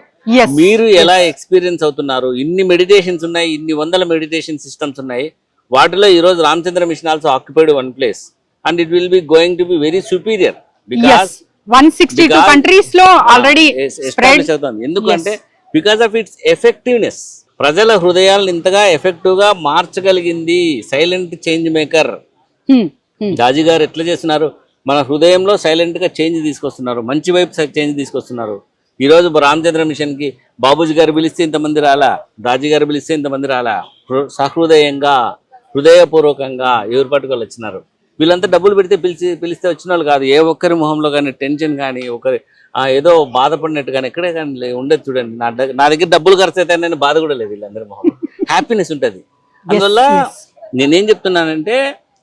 మీరు ఎలా ఎక్స్పీరియన్స్ అవుతున్నారు, ఇన్ని మెడిటేషన్స్ ఉన్నాయి, ఇన్ని వందల మెడిటేషన్ సిస్టమ్స్ ఉన్నాయి, వాటిలో ఈరోజు Ramachandra mission also occupied one place and it will be going to be very superior because 162 countries లో ఆల్రెడీ స్ప్రెడ్ అవుతుంది. ఎందుకంటే బికాస్ ఆఫ్ ఇట్స్ ఎఫెక్టివ్నెస్, ప్రజల హృదయాలను ఇంతగా ఎఫెక్టివ్ గా మార్చగలిగింది. సైలెంట్ చేంజ్ మేకర్ జాజీ గారు ఎట్లా చేస్తున్నారు, మన హృదయంలో సైలెంట్ గా చేంజ్ తీసుకొస్తున్నారు, మంచి వైపు చేంజ్ తీసుకొస్తున్నారు. ఈ రోజు రామచంద్ర మిషన్ కి బాబూజీ గారు పిలిస్తే ఇంతమంది రాలా, దాజీ గారు పిలిస్తే ఇంతమంది రాలా, సహృదయంగా హృదయపూర్వకంగా ఎవరి పట్టుకోవాలి వచ్చినారు. వీళ్ళంతా డబ్బులు పెడితే పిలిస్తే వచ్చిన వాళ్ళు కాదు. ఏ ఒక్కరి మొహంలో కానీ టెన్షన్ కానీ ఒకరి ఏదో బాధపడినట్టు కానీ ఎక్కడే కానీ ఉండదు. చూడండి, నా దగ్గర డబ్బులు ఖర్చు అయితే నేను బాధ కూడా లేదు, వీళ్ళందరి మొహంలో హ్యాపీనెస్ ఉంటుంది. అందువల్ల నేనేం చెప్తున్నానంటే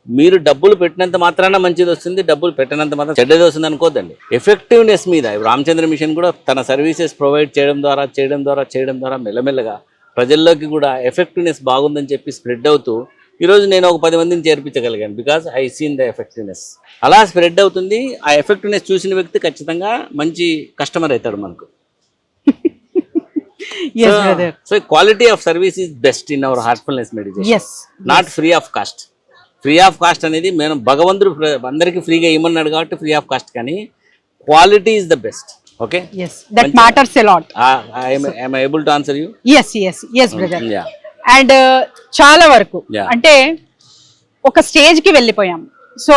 మీరు డబ్బులు పెట్టినంత మాత్రాన మంచిది వస్తుంది, డబ్బులు పెట్టినంత మాత్రం చెడ్డది వస్తుంది అనుకోద్దండి. ఎఫెక్టివ్నెస్ మీద రామచంద్ర మిషన్ కూడా తన సర్వీసెస్ ప్రొవైడ్ చేయడం ద్వారా మెల్లమెల్లగా ప్రజల్లోకి కూడా ఎఫెక్టివ్నెస్ బాగుందని చెప్పి స్ప్రెడ్ అవుతూ ఈరోజు నేను ఒక 10 మందిని చేర్పించగలిగాను because I seen the effectiveness. అలా స్ప్రెడ్ అవుతుంది. ఆ ఎఫెక్టివ్నెస్ చూసిన వ్యక్తి ఖచ్చితంగా మంచి కస్టమర్ అవుతాడు మనకు. So quality of service is best in our Heartfulness meditation, not free of cost. Free of cost అనేది మనం భగవంతుడు అందరికీ ఫ్రీగా ఇవ్వమన్నాడు కాబట్టి ఫ్రీ ఆఫ్ కాస్ట్, కానీ quality is the best. Okay, yes, that matters a lot. am I able to answer you? yes brother. Yeah. And చాలా వరకు Yeah. అంటే ఒక స్టేజ్ కి వెళ్ళిపోయాం. సో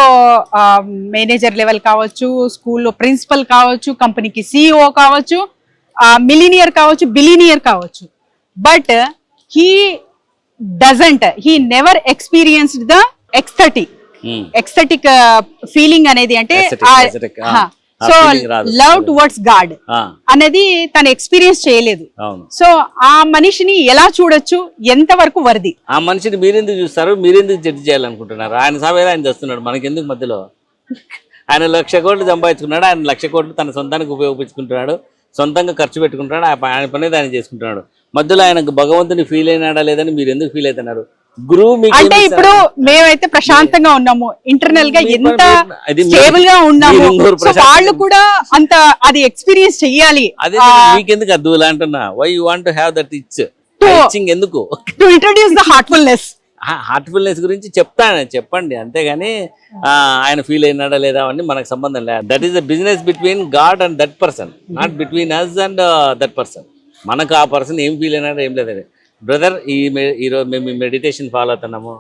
మేనేజర్ లెవెల్ కావచ్చు, స్కూల్లో ప్రిన్సిపల్ కావచ్చు, కంపెనీకి సిఇఓ కావచ్చు, మిలీనియర్ కావచ్చు, బిలీనియర్ కావచ్చు. But he never experienced the aesthetic feeling అనేది అంటే Aesthetic, సో feeling రాదు. లవ్ టువర్డ్స్ గాడ్ Ah, అనేది తను ఎక్స్పీరియన్స్ చేయలేదు. అవును. సో ఆ మనిషిని ఎలా చూడొచ్చు, ఎంతవరకు వరది? ఆ మనిషిని మీరెందుకు చూస్తారు, మీరెందుకు జడ్జి చేయాలనుకుంటున్నారు? ఆయన సమయంలో ఆయన చేస్తున్నాడు, మనకెందుకు మధ్యలో? ఆయన 1,00,000 కోట్లు సంపాదించుకున్నాడు, ఆయన 1,00,000 కోట్లు తన సొంతానికి ఉపయోగించుకుంటున్నాడు, సొంతంగా ఖర్చు పెట్టుకుంటున్నాడు, ఆయన పని ఆయన చేసుకుంటున్నాడు. మధ్యలో ఆయనకు భగవంతుని ఫీల్ అయినాడా లేదని మీరు ఎందుకు ఫీల్ అవుతున్నారు? గురువు మీకు అంటే ఇప్పుడు మేమైతే ప్రశాంతంగా ఉన్నాము, ఇంటర్నల్ గా ఎంత స్టేబుల్ గా ఉన్నాము. సో వాళ్ళు కూడా అంత అది ఎక్స్పీరియన్స్ చెయ్యాలి. అదే మీకెందుకు అద్దులా అంటున్నా? Why you want to have that itching ఎందుకు? To introduce the Heartfulness. Heartfulness గురించి చెప్పండి, అంతేగాని ఆయన ఫీల్ అయినాడా లేదా అవన్నీ మనకు సంబంధం లేదు. That is the business between God and that person, not between us and that person. మనకు ఆ పర్సన్ ఏం ఫీల్ అయినాడా ఏం లేదు. బ్రదర్, ఈరోజు మేము మెడిటేషన్ ఫాలో అవుతున్నాము,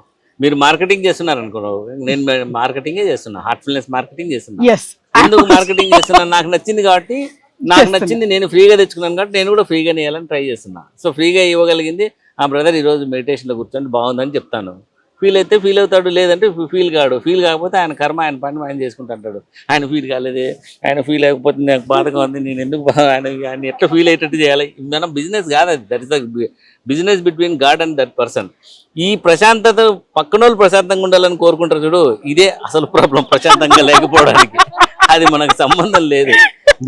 మీరు మార్కెటింగ్ చేస్తున్నారు అనుకో, నేను మార్కెటింగే చేస్తున్నా, హార్ట్ఫుల్నెస్ మార్కెటింగ్ చేస్తున్నా. ఎందుకు మార్కెటింగ్ చేస్తున్నా? నాకు నచ్చింది కాబట్టి, నాకు నచ్చింది నేను ఫ్రీగా తెచ్చుకున్నాను కాబట్టి నేను కూడా ఫ్రీగా ఇవ్వాలని ట్రై చేస్తున్నా. సో ఫ్రీగా ఇవ్వగలిగింది ఆ బ్రదర్ ఈరోజు మెడిటేషన్లో కూర్చొని బాగుందని చెప్తాను. ఫీల్ అయితే ఫీల్ అవుతాడు, లేదంటే ఫీల్ కాడు. ఫీల్ కాకపోతే ఆయన కర్మ, ఆయన పని ఆయన చేసుకుంటూ అంటాడు. ఆయన ఫీల్ కాలేదే, ఆయన ఫీల్ అయిపోతే నాకు బాధగా ఉంది, నేను ఎందుకు ఆయన ఎట్లా ఫీల్ అయ్యేటట్టు చేయాలి? మనం బిజినెస్ కాదు అది, that is the business between God and that person. ఈ ప్రశాంతత పక్కన వాళ్ళు ప్రశాంతంగా ఉండాలని కోరుకుంటారు చూడు, ఇదే అసలు ప్రాబ్లం, ప్రశాంతంగా లేకపోవడానికి. అది మనకు సంబంధం లేదు.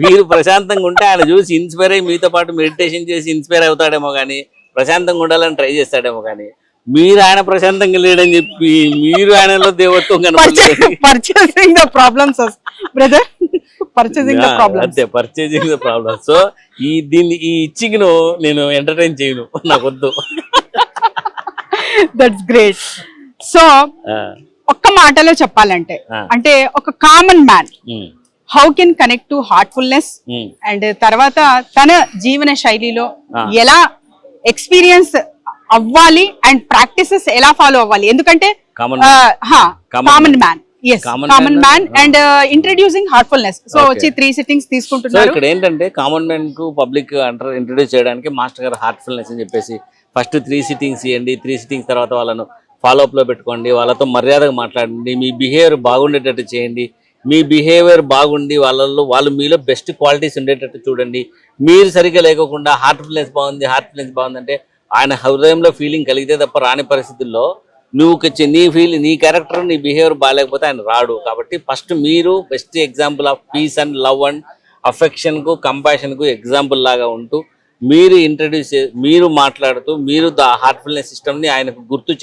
మీరు ప్రశాంతంగా ఉంటే ఆయన చూసి ఇన్స్పైర్ అయ్యి మీతో పాటు మెడిటేషన్ చేసి ఇన్స్పైర్ అవుతాడేమో కానీ, ప్రశాంతంగా ఉండాలని ట్రై చేస్తాడేమో కానీ, మీరు ఆయన ప్రశాంతంగా లేడని చెప్పి మీరు ఆయనలో దేవత్వం కనపడలేదు. Purchasing the problems brother, purchasing the problems. అంతే, పర్చేసింగ్ ద ప్రాబ్లమ్. సో ఈ ఇచ్చింగ్ ను నేను ఎంటర్టైన్ చేయను, నాకు వద్దు. That's great. సో ఒక్క మాటలో చెప్పాలంటే, అంటే ఒక common man how can connect to Heartfulness and తర్వాత తన జీవన శైలిలో ఎలా ఎక్స్పీరియన్స్ అవ్వాలి అండ్ ప్రాక్టీసెస్ ఎలా ఫాలో అవ్వాలి? ఎందుకంటే common man, common man and introducing Heartfulness. So వచ్చి 3 సిట్టింగ్స్ తీసుకుంటున్నారు. ఇక్కడ ఏంటంటే కామన్ మ్యాన్ కు పబ్లిక్ ఇంట్రడ్యూస్ చేయడానికి మాస్టర్ గారు హార్ట్ఫుల్నెస్ అని చెప్పేసి ఫస్ట్ 3 సిట్టింగ్స్ ఇవ్వండి, 3 సిట్టింగ్స్ తర్వాత వాళ్ళను ఫాలోఅప్ లో పెట్టుకోండి, వాళ్ళతో మర్యాదగా మాట్లాడండి, మీ బిహేవియర్ బాగుండేటట్టు చేయండి, మీ బిహేవియర్ బాగుండి వాళ్ళు మీలో బెస్ట్ క్వాలిటీస్ ఉండేటట్టు చూడండి. మీరు సరిగ్గా లేకోకుండా హార్ట్ఫుల్నెస్ బాగుంది అంటే ఆయన హృదయంలో ఫీలింగ్ కలిగితే తప్ప రాని పరిస్థితుల్లో నీ క్యారెక్టర్ నీ బిహేవియర్ బాగాలేకపోతే ఆయన రాడు. కాబట్టి ఫస్ట్ మీరు best example of piece and love and affection కు కంపాషన్ కు ఎగ్జాంపుల్ లాగా ఉంటూ మీరు మీరు మాట్లాడుతూ మీరు ద హార్ట్ఫుల్నెస్ సిస్టమ్ ని ఆయనకు గుర్తు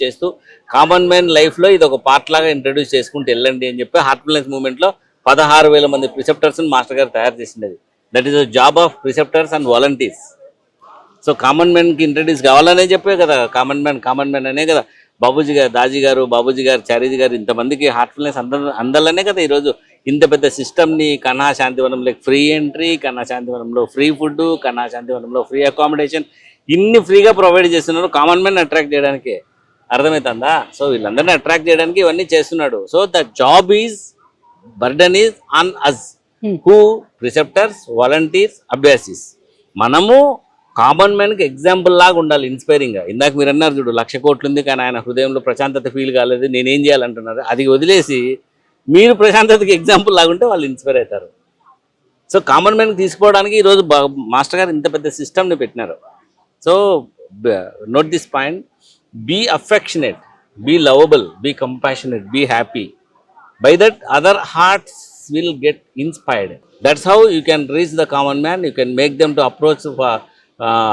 చేస్తూ కామన్ మ్యాన్ లైఫ్ లో ఇది ఒక పార్ట్ లాగా ఇంట్రడ్యూస్ చేసుకుంటూ వెళ్ళండి అని చెప్పి హార్ట్ఫుల్నెస్ మూవ్మెంట్ లో 16,000 మంది ప్రిసెప్టర్స్ మాస్టర్ గారు తయారు చేసింది. That is the job of preceptors and volunteers. So common man కి ఇంట్రడ్యూస్ కావాలనే చెప్పే కదా కామన్ మ్యాన్ అనే కదా బాబూజీ గారు, దాజీ గారు, బాబూజీ గారు, చారీజీ గారు, ఇంతమందికి హార్ట్ఫుల్నెస్ అందలనే కదా ఈరోజు ఇంత పెద్ద సిస్టమ్ని కన్నా శాంతివనంలో ఫ్రీ ఎంట్రీ, కన్నా శాంతివనంలో ఫ్రీ ఫుడ్, కన్నా శాంతివనంలో ఫ్రీ అకామిడేషన్, ఇన్ని ఫ్రీగా ప్రొవైడ్ చేస్తున్నారు కామన్ మ్యాన్ అట్రాక్ట్ చేయడానికి. అర్థమవుతుందా? సో వీళ్ళందరినీ అట్రాక్ట్ చేయడానికి ఇవన్నీ చేస్తున్నాడు. So the job is burden is on us who preceptors, volunteers, అభ్యాసీస్. మనము కామన్ మ్యాన్కి ఎగ్జాంపుల్ లాగా ఉండాలి, ఇన్స్పైరింగ్గా. ఇందాక మీరు అన్నారు చూడు 1,00,000 కోట్లు ఉంది కానీ ఆయన హృదయంలో ప్రశాంతత ఫీల్ కాలేదు, నేనేం చేయాలంటున్నారు. అది వదిలేసి మీరు ప్రశాంతతకి ఎగ్జాంపుల్ లాగుంటే వాళ్ళు ఇన్స్పైర్ అవుతారు. సో కామన్ మ్యాన్కి తీసుకోవడానికి ఈరోజు మాస్టర్ గారు ఇంత పెద్ద సిస్టమ్ని పెట్టినారు. So note this point, be affectionate, be lovable, be compassionate, be happy. By that other hearts will get inspired. That's how you can reach the common man. You can make them to approach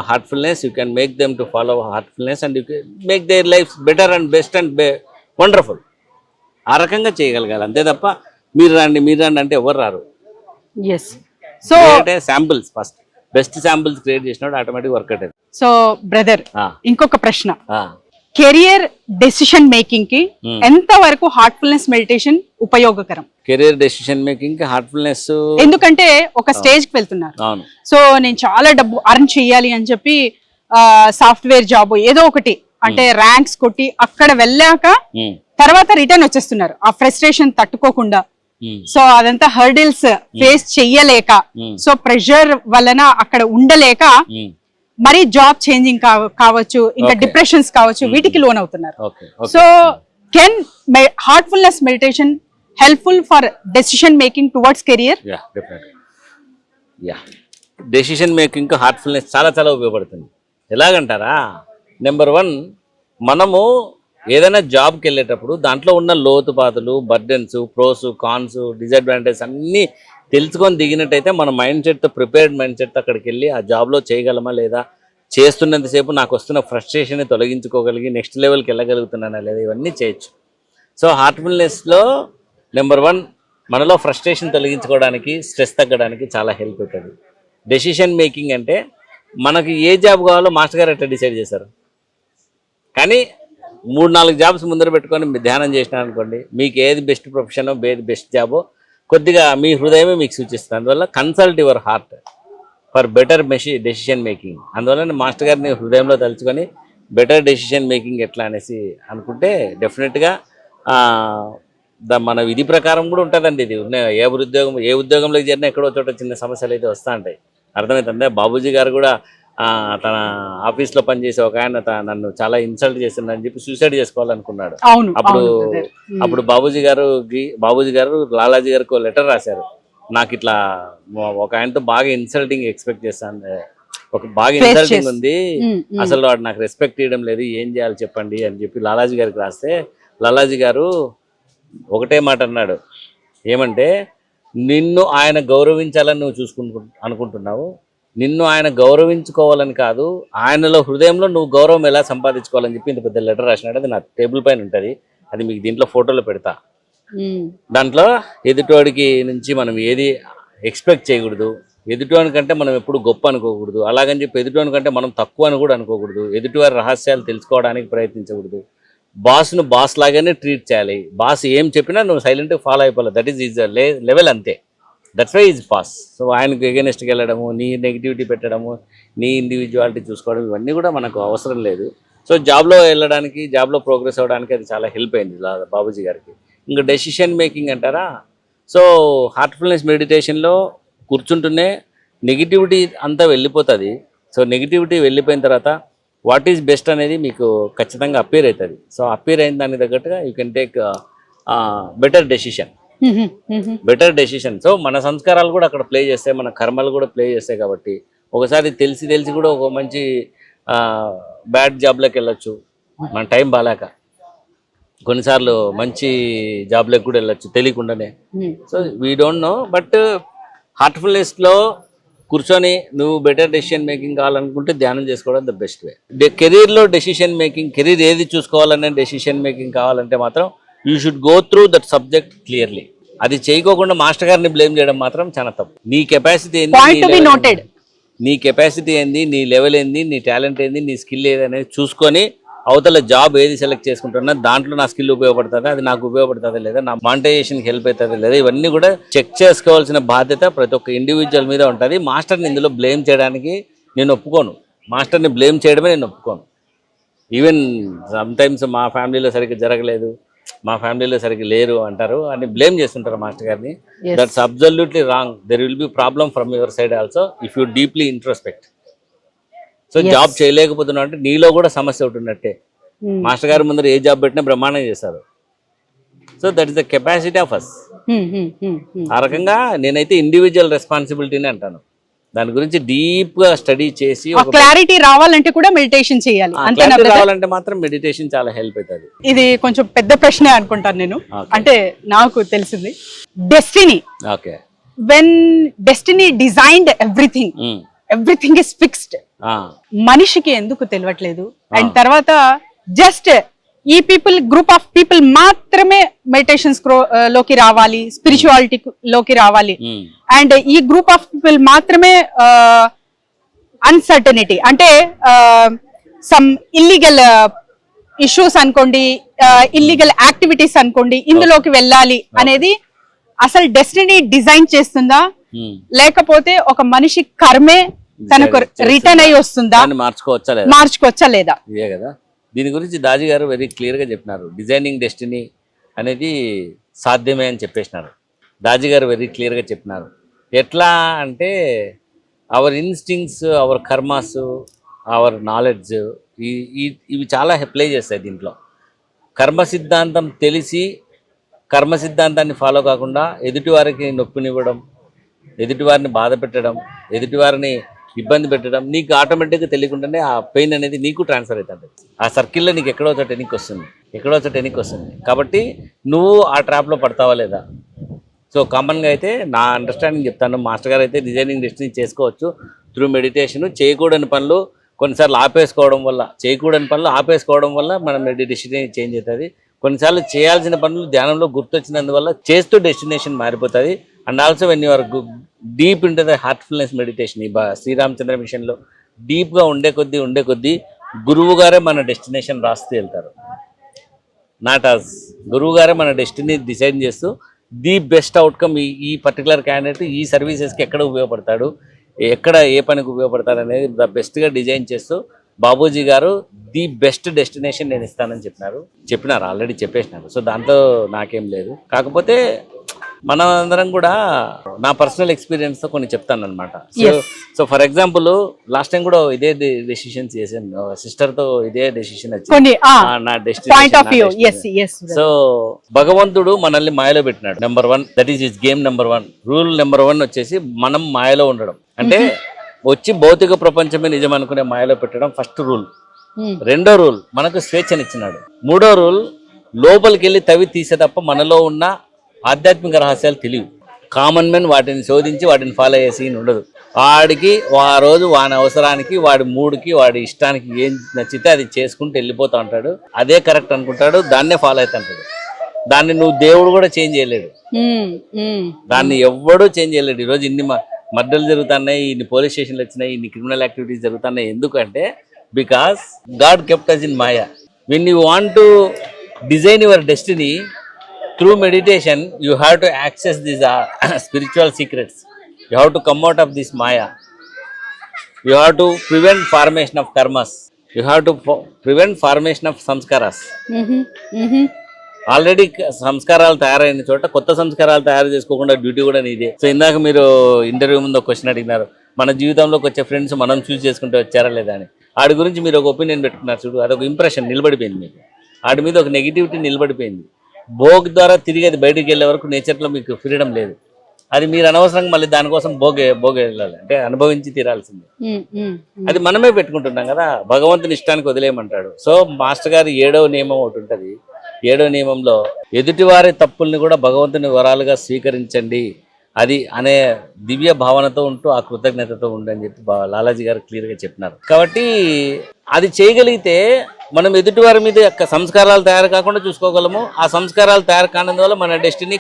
heartfulness. You can make them to follow heartfulness, and you can make their lives better and best and wonderful. ఆ రకంగా చేయగలగాలి. అంతే తప్ప మీరు రండి అంటే ఎవరు రారు. Yes. So samples first best samples create చేసినప్పుడు ఆటోమేటిక్ వర్క్ అవుతుంది. సో బ్రదర్, ఇంకొక ప్రశ్న. కెరియర్ డెసిషన్ మేకింగ్ కి ఎంత వరకు హార్ట్ఫుల్నెస్ మెడిటేషన్ ఉపయోగకరం? కెరీర్ డెసిషన్ మేకింగ్ హార్ట్ఫుల్నెస్, ఎందుకంటే ఒక స్టేజ్ కి వెళ్తున్నారు, అవును, సో నేను చాలా డబ్బు అర్న్ చేయాలి అని చెప్పి సాఫ్ట్వేర్ జాబ్ ఏదో ఒకటి అంటే ర్యాంక్స్ కొట్టి అక్కడ వెళ్ళాక తర్వాత రిటర్న్ వచ్చేస్తున్నారు ఆ ఫ్రస్ట్రేషన్ తట్టుకోకుండా. సో అదంతా హర్డిల్స్ ఫేస్ చెయ్యలేక, సో ప్రెషర్ వలన అక్కడ ఉండలేక మరి జాబ్ చేంజింగ్ కావచ్చు, ఇంకా డిప్రెషన్స్ కావచ్చు, వీటికి లోన్ అవుతున్నారు. So can Heartfulness meditation helpful for decision making towards career? Decision making Heartfulness చాలా చాలా ఉపయోగపడుతుంది. ఎలాగంటారా, నెంబర్ 1, మనము ఏదైనా జాబ్కి వెళ్ళేటప్పుడు దాంట్లో ఉన్న లోతుపాతులు, బర్డెన్స్, ప్రోస్, కాన్స్, డిసడ్వాంటేజ్ అన్నీ తెలుసుకొని దిగినట్టయితే మన మైండ్ సెట్తో, ప్రిపేర్డ్ మైండ్ సెట్తో అక్కడికి వెళ్ళి ఆ జాబ్లో చేయగలమా లేదా, చేస్తున్నంతసేపు నాకు వస్తున్న ఫ్రస్ట్రేషన్ని తొలగించుకోగలిగి నెక్స్ట్ లెవెల్కి వెళ్ళగలుగుతున్నానా లేదా, ఇవన్నీ చేయొచ్చు. సో హార్ట్ఫుల్నెస్లో నెంబర్ 1 మనలో ఫ్రస్ట్రేషన్ తొలగించుకోవడానికి, స్ట్రెస్ తగ్గడానికి చాలా హెల్ప్ అవుతుంది. డెసిషన్ మేకింగ్ అంటే మనకి ఏ జాబ్ కావాలో మాస్టర్ గారు ఎట్లా డిసైడ్ చేశారు, కానీ 3-4 జాబ్స్ ముందర పెట్టుకొని మీరు ధ్యానం చేసినా అనుకోండి, మీకు ఏది బెస్ట్ ప్రొఫెషనో, ఏది బెస్ట్ జాబో కొద్దిగా మీ హృదయమే మీకు సూచిస్తుంది. అందువల్ల consult your heart for better decision making. అందువల్ల మాస్టర్ గారిని హృదయంలో తలుచుకొని బెటర్ డెసిషన్ మేకింగ్ ఎట్లా అనేసి అనుకుంటే డెఫినెట్గా మన విధి ప్రకారం కూడా ఉంటుందండి. ఇది ఏ ఉద్యోగంలోకి చేరినా ఎక్కడో చోట చిన్న సమస్యలు అయితే వస్తూ ఉంటాయి. అర్థమవుతుందే. బాబూజీ గారు కూడా తన ఆఫీస్లో పనిచేసే ఒక ఆయన నన్ను చాలా ఇన్సల్ట్ చేసిందని చెప్పి సూసైడ్ చేసుకోవాలనుకున్నాడు. అప్పుడు బాబూజీ గారు లాలాజీ గారికి లెటర్ రాశారు, నాకు ఇట్లా ఒక ఆయనతో బాగా ఇన్సల్టింగ్ ఎక్స్పెక్ట్ చేస్తాను, ఒక బాగా ఇన్సల్టింగ్ ఉంది, అసలు వాడు నాకు రెస్పెక్ట్ ఇవ్వడం లేదు, ఏం చేయాలి చెప్పండి అని చెప్పి లాలాజీ గారికి రాస్తే, లాలాజీ గారు ఒకటే మాట అన్నాడు, ఏమంటే నిన్ను ఆయన గౌరవించాలని నువ్వు అనుకుంటున్నావు, నిన్ను ఆయన గౌరవించుకోవాలని కాదు, ఆయనలో హృదయంలో నువ్వు గౌరవం ఎలా సంపాదించుకోవాలని చెప్పి ఇంత పెద్ద లెటర్ రాసినాడు. అది నా టేబుల్ పైన ఉంటుంది, అది మీకు దీంట్లో ఫోటోలో పెడతా. దాంట్లో ఎదుటివాడికి నుంచి మనం ఏది ఎక్స్పెక్ట్ చేయకూడదు, ఎదుటివాడి కంటే మనం ఎప్పుడు గొప్ప అనుకోకూడదు, అలాగని చెప్పి ఎదుటివాడి కంటే మనం తక్కువ అని కూడా అనుకోకూడదు, ఎదుటివారి రహస్యాలు తెలుసుకోవడానికి ప్రయత్నించకూడదు, బాస్ను బాస్ లాగానే ట్రీట్ చేయాలి, బాస్ ఏం చెప్పినా నువ్వు సైలెంట్గా ఫాలో అయిపోవాలి, దట్ ఈజ్ లెవెల్ అంతే, that's why is pass. So ఆయనకు ఎగెనెస్ట్కి వెళ్ళడము, నీ నెగిటివిటీ పెట్టడము, నీ ఇండివిజువాలిటీ చూసుకోవడం, ఇవన్నీ కూడా మనకు అవసరం లేదు. సో జాబ్లో వెళ్ళడానికి, జాబ్లో ప్రోగ్రెస్ అవ్వడానికి అది చాలా హెల్ప్ అయింది బాబూజీ గారికి. ఇంకా డెసిషన్ మేకింగ్ అంటారా, సో హార్ట్ఫుల్నెస్ మెడిటేషన్లో కూర్చుంటూనే నెగిటివిటీ అంతా వెళ్ళిపోతుంది. సో నెగిటివిటీ వెళ్ళిపోయిన తర్వాత వాట్ ఈజ్ బెస్ట్ అనేది మీకు ఖచ్చితంగా అపీర్ అవుతుంది. సో అపీర్ అయిన దానికి తగ్గట్టుగా you can take better decision. So మన సంస్కారాలు కూడా అక్కడ ప్లే చేస్తాయి, మన కర్మలు కూడా ప్లే చేస్తాయి. కాబట్టి ఒకసారి తెలిసి కూడా ఒక మంచి బ్యాడ్ జాబ్లోకి వెళ్ళొచ్చు, మన టైం బాగాలేక. కొన్నిసార్లు మంచి జాబ్లోకి కూడా వెళ్ళొచ్చు తెలియకుండానే. So we don't know, but హార్ట్ఫుల్నెస్లో కూర్చొని నువ్వు బెటర్ డెసిషన్ మేకింగ్ కావాలనుకుంటే ధ్యానం చేసుకోవడం ద బెస్ట్ వే. కెరీర్లో డెసిషన్ మేకింగ్, కెరీర్ ఏది చూసుకోవాలనే డెసిషన్ మేకింగ్ కావాలంటే మాత్రం you should go through that subject clearly. అది చేయకోకుండా మాస్టర్ గారిని బ్లేమ్ చేయడం మాత్రం చాలా తప్పు. నీ కెపాసిటీ ఏంది, నీ కెపాసిటీ ఏంది, నీ లెవెల్ ఏంది, నీ టాలెంట్ ఏంది, నీ స్కిల్ ఏది అనేది చూసుకొని అవతల జాబ్ ఏది సెలెక్ట్ చేసుకుంటున్నా దాంట్లో నా స్కిల్ ఉపయోగపడుతుందా, అది నాకు ఉపయోగపడుతుందా లేదా, నా మానిటైజేషన్కి హెల్ప్ అవుతుందా లేదా, ఇవన్నీ కూడా చెక్ చేసుకోవాల్సిన బాధ్యత ప్రతి ఒక్క ఇండివిజువల్ మీద ఉంటుంది. మాస్టర్ని ఇందులో బ్లేమ్ చేయడానికి నేను ఒప్పుకోను, మాస్టర్ని బ్లేమ్ చేయడమే నేను ఒప్పుకోను. ఈవెన్ సమ్టైమ్స్ మా ఫ్యామిలీలో సరిగ్గా జరగలేదు, మా ఫ్యామిలీలో సరిగ్గా లేరు అంటారు అని బ్లేమ్ చేస్తుంటారు మాస్టర్ గారిని. That's absolutely wrong. There will be problem from your side also if you deeply introspect. So job చేయలేకపోతున్నావు అంటే నీలో కూడా సమస్య ఉంటున్నట్టే. మాస్టర్ గారి ముందర ఏ జాబ్ పెట్టినా బ్రహ్మాండం చేశారు. So that is the capacity of us. ఆ రకంగా నేనైతే ఇండివిజువల్ రెస్పాన్సిబిలిటీని అంటాను. దాని గురించి డీప్ గా స్టడీ చేసి క్లారిటీ రావాలంటే కూడా మెడిటేషన్ చేయాలి. రావాలంటే మాత్రం మెడిటేషన్ చాలా హెల్ప్ అవుతుంది. ఇది కొంచెం పెద్ద ప్రశ్నే అనుకుంటాను నేను. అంటే నాకు తెలిసింది destiny. Okay, when destiny designed everything is fixed. మనిషికి ఎందుకు తెలియట్లేదు? అండ్ తర్వాత జస్ట్ ఈ గ్రూప్ ఆఫ్ పీపుల్ మాత్రమే మెడిటేషన్స్ లోకి రావాలి, స్పిరిచువాలిటీ లోకి రావాలి. అండ్ ఈ గ్రూప్ ఆఫ్ పీపుల్ మాత్రమే అన్సర్టనిటీ అంటే సమ్ ఇల్లీగల్ ఇష్యూస్ అనుకోండి, ఇల్లీగల్ యాక్టివిటీస్ అనుకోండి, ఇందులోకి వెళ్ళాలి అనేది అసలు డెస్టినీ డిజైన్ చేస్తుందా, లేకపోతే ఒక మనిషి కర్మే తనకు రిటర్న్ అయి వస్తుందా, మార్చుకోవచ్చా లేదా? ఇదే కదా, దీని గురించి దాజీ గారు వెరీ క్లియర్ గా చెప్పినారు. డిజైనింగ్ డెస్టినీ అనేది సాధ్యమే అని చెప్పేసినారు. దాజీ గారు వెరీ క్లియర్ గా చెప్పినారు. ఎట్లా అంటే our instincts, our karmas, our knowledge, ఇవి చాలా ప్లే చేస్తాయి దీంట్లో. కర్మ సిద్ధాంతం తెలిసి కర్మ సిద్ధాంతాన్ని ఫాలో కాకుండా ఎదుటివారికి నొప్పినివ్వడం, ఎదుటివారిని బాధ పెట్టడం, ఎదుటివారిని ఇబ్బంది పెట్టడం, నీకు ఆటోమేటిక్గా తెలియకుండానే ఆ పెయిన్ అనేది నీకు ట్రాన్స్ఫర్ అవుతుంది. ఆ సర్కిల్లో నీకు ఎక్కడో చోట ఎనికి వస్తుంది. కాబట్టి నువ్వు ఆ ట్రాప్లో పడతావా లేదా? సో కామన్గా అయితే నా అండర్స్టాండింగ్ చెప్తాను. మాస్టర్ గారు అయితే డిజైనింగ్ డెస్టినీ చేసుకోవచ్చు త్రూ మెడిటేషన్. చేయకూడని పనులు కొన్నిసార్లు ఆపేసుకోవడం వల్ల మన డెస్టినీ చేంజ్ అవుతుంది. కొన్నిసార్లు చేయాల్సిన పనులు ధ్యానంలో గుర్తొచ్చినందువల్ల చేస్తూ డెస్టినేషన్ మారిపోతుంది. And also when you are deep into the heartfulness meditation, ఈ శ్రీరామచంద్ర మిషన్లో డీప్గా ఉండే కొద్దీ గురువు గారే మన డెస్టినేషన్ రాస్తూ వెళ్తారు. నాట్ అస్, గురువు గారే మన డెస్టినీ డిసైడ్ చేస్తూ ది బెస్ట్ అవుట్కమ్ ఈ పర్టికులర్ క్యాండిడేట్ ఈ సర్వీసెస్కి ఎక్కడ ఉపయోగపడతాడు, ఎక్కడ ఏ పనికి ఉపయోగపడతాడు అనేది ద బెస్ట్గా డిజైన్ చేస్తూ బాబూజీ గారు ది బెస్ట్ డెస్టినేషన్ నేను ఇస్తానని చెప్పినారు, ఆల్రెడీ చెప్పేసినారు. సో దాంతో నాకేం లేదు. కాకపోతే మనం అందరం కూడా నా పర్సనల్ ఎక్స్పీరియన్స్తో కొన్ని చెప్తాను అనమాట. So for example last time కూడా ఇదే డెసిషన్స్ చేశాను, సిస్టర్తో ఇదే డెసిషన్ వచ్చింది నా డెస్టినేషన్. సో భగవంతుడు మనల్ని మాయలో పెట్టినాడు. Number 1, that is his game number 1. Rule number 1 వచ్చేసి మనం మాయలో ఉండడం. అంటే వచ్చి భౌతిక ప్రపంచమే నిజం అనుకునే మాయలో పెట్టడం ఫస్ట్ రూల్. రెండో రూల్ మనకు స్వేచ్ఛనిచ్చినాడు. మూడో రూల్ లోపలికి వెళ్ళి తవ్వి తీసే తప్ప మనలో ఉన్న ఆధ్యాత్మిక రహస్యాలు తెలియవు. కామన్ మెన్ వాటిని శోధించి వాటిని ఫాలో అయ్యే సీన్ ఉండదు. వాడికి ఆ రోజు వాని అవసరానికి, వాడి మూడుకి, వాడి ఇష్టానికి ఏం నచ్చితే అది చేసుకుంటూ వెళ్ళిపోతూ ఉంటాడు. అదే కరెక్ట్ అనుకుంటాడు, దాన్నే ఫాలో అవుతుంటాడు. దాన్ని నువ్వు దేవుడు కూడా చేంజ్ చేయలేడు, దాన్ని ఎవ్వడూ చేంజ్ చేయలేడు. ఈరోజు ఇన్ని మర్డర్లు జరుగుతున్నాయి, ఇన్ని పోలీస్ స్టేషన్లు వచ్చినాయి, ఇన్ని క్రిమినల్ యాక్టివిటీస్ జరుగుతున్నాయి. ఎందుకంటే because God kept us in Maya. When you want to design your destiny through meditation, you have to access these spiritual secrets. You have to come out of this Maya. You have to prevent formation of karmas. You have to prevent formation of samskaras. Already సంస్కారాలు తయారైన చోట కొత్త సంస్కారాలు తయారు చేసుకోకుండా duty కూడా నీదే. So ఇందాక మీరు ఇంటర్వ్యూ ముందు ఒక క్వశ్చన్ అడిగినారు, మన జీవితంలోకి వచ్చే ఫ్రెండ్స్ మనం చూస్ చేసుకుంటే వచ్చారా లేదా అని. ఆడి గురించి మీరు ఒక ఒపీనియన్ పెట్టుకున్నారు చూడు, అదొక ఇంప్రెషన్ నిలబడిపోయింది మీకు. ఆడి మీద ఒక నెగిటివిటీ నిలబడిపోయింది. భోగ్ ద్వారా తిరిగి అది బయటికి వెళ్ళే వరకు నేచర్లో మీకు ఫ్రీడమ్ లేదు. అది మీరు అనవసరంగా మళ్ళీ దానికోసం భోగే వెళ్ళాలి అంటే అనుభవించి తీరాల్సిందే. అది మనమే పెట్టుకుంటున్నాం కదా, భగవంతుని ఇష్టానికి వదిలేయమంటాడు. సో మాస్టర్ గారి 7వ నియమం ఒకటి ఉంటుంది. 7వ నియమంలో ఎదుటివారి తప్పుల్ని కూడా భగవంతుని వరాలుగా స్వీకరించండి అది అనే దివ్య భావనతో ఉంటూ ఆ కృతజ్ఞతతో ఉండని చెప్పి లాలాజీ గారు క్లియర్గా చెప్పినారు. కాబట్టి అది చేయగలిగితే మనం ఎదుటివారి మీద సంస్కారాలు తయారు కాకుండా చూసుకోగలము. ఆ సంస్కారాలు తయారు కానందువల్ల మన డెస్టినీ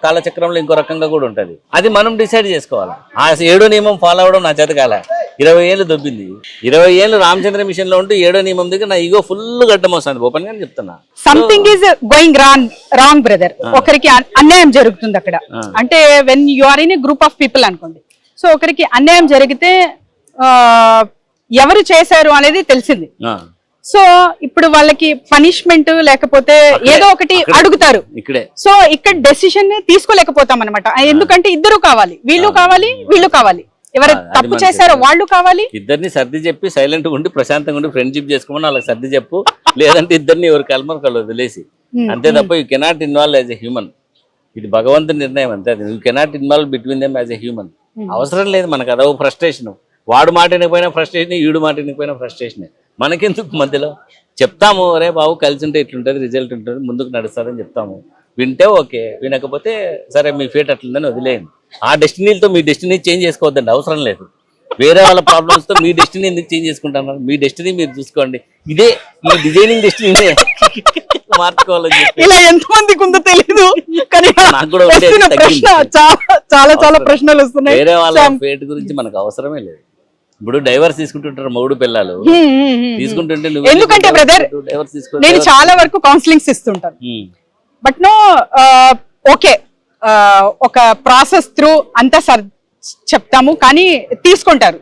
కాలచక్రంలో ఇంకో రకంగా కూడా ఉంటుంది. అది మనం డిసైడ్ చేసుకోవాలి. ఆ 7వ నియమం ఫాలో అవడం నా చేత కాలే. 20 ఏళ్ళు దొబ్బింది. 20 ఏళ్ళు రామచంద్ర మిషన్ లో ఉంటూ 7వ నియమం దగ్గర నా ఈగో ఫుల్ గడ్డం వస్తుంది. ఓపెన్ గా చెప్తున్నా, something is going wrong brother. ఒకరికి అన్యాయం జరుగుతుంది అక్కడ. అంటే when you are in a group of people అనుకోండి, సో ఒకరికి అన్యాయం జరిగితే ఎవరు చేశారు అనేది తెలిసింది. సో ఇప్పుడు వాళ్ళకి పనిష్మెంట్ లేకపోతే ఏదో ఒకటి అడుగుతారు. సో ఇక్కడ డెసిషన్ తీసుకోలేకపోతాం అనమాట. ఎందుకంటే ఇద్దరు కావాలి, వీళ్ళు కావాలి. ఎవరు తప్పు చేశారో వాళ్ళు కావాలి. ఇద్దరిని సర్ది చెప్పి సైలెంట్ గా ఉండి ప్రశాంతంగా ఉండి ఫ్రెండ్షిప్ చేసుకోమని వాళ్ళకి సర్ది చెప్పు. లేదంటే ఇద్దరిని ఎవరు కలమరు వదిలేసి, అంతే తప్ప you cannot involve as a human. ఇది భగవంతుని నిర్ణయం అంతే. You cannot involve between them as a human. అవసరం లేదు మనకు. అదొక ఫ్రస్ట్రేషన్. వాడు మాట వినకపోయినా ఫ్రస్ట్రేషన్, ఈడు మాట వినకపోయినా ఫ్రస్ట్రేషన్. మనకెందుకు మధ్యలో? చెప్తాము, రే బాబు కలిసి ఉంటే ఇట్లుంటుంది, రిజల్ట్ ఉంటుంది, ముందుకు నడుస్తుందని చెప్తాము. వింటే ఓకే, వినకపోతే సరే మీ ఫేట్ అట్లుందని వదిలేయండి. ఆ డెస్టినీలతో మీ డెస్టినీ చేంజ్ చేసుకోవద్దండి, అవసరం లేదు. వేరే వాళ్ళ ప్రాబ్లమ్స్తో మీ డెస్టినీ ఎందుకు చేంజ్ చేసుకుంటున్నారు? మీ డెస్టినీ మీరు చూసుకోండి. ఇదే ఈ డిజైనింగ్ డెస్టినీ మార్చుకోవాలని చెప్పి ఇలా ఎంతమందికి ఉందో తెలీదు, కానీ నాకు కూడా చాలా ప్రశ్నలు వస్తున్నాయి. వేరే వాళ్ళ ఫేట్ గురించి మనకు అవసరమే లేదు. ఇప్పుడు డైవర్స్ తీసుకుంటుంటారు మూడు పిల్లలు తీసుకుంటుంటే నువ్వు ఎందుకంటే బ్రదర్ డైవర్స్ నేను చాలా వరకు కౌన్సిలింగ్స్ ఇస్తుంటాను. బట్ నో ఓకే ఒక ప్రాసెస్ త్రూ అంతా చెప్తాము కానీ తీసుకుంటారు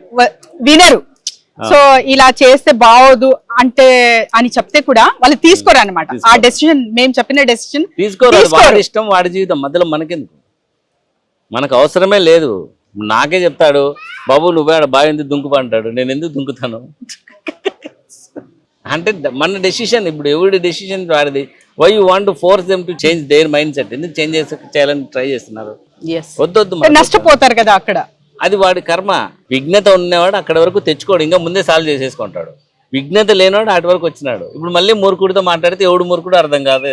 వినరు. సో ఇలా చేస్తే బాగోదు అంటే అని చెప్తే కూడా వాళ్ళు తీసుకోరు అనమాట. ఆ డెసిషన్ మేము చెప్పిన డెసిషన్ తీసుకోరు. వాడి ఇష్టం వాడి జీవితం, మధ్యలో మనకెందుకు, మనకు అవసరమే లేదు. నాకే చెప్తాడు బాబు నువ్వే ఆడ బాగా ఎందుకు దుంకుపా అంటాడు, నేను ఎందుకు దుంకుతాను అంటే మన డెసిషన్. ఇప్పుడు ఎవరి డెసిషన్ వాడిది. Why you want to force them to change their mindset? ఎందుకు చేంజ్ చేయాలని ట్రై చేస్తున్నారు? వద్దొద్దు, నష్టపోతారు కదా అక్కడ. అది వాడి కర్మ. విఘ్నత ఉన్నవాడు అక్కడ వరకు తెచ్చుకోడు, ఇంకా ముందే సాల్వ్ చేసేసుకుంటాడు. విఘ్నత లేనివాడు అటు వరకు వచ్చినాడు. ఇప్పుడు మళ్ళీ మూర్ఖుడితో మాట్లాడితే ఎవడు మూర్ఖుడు అర్థం కాదు.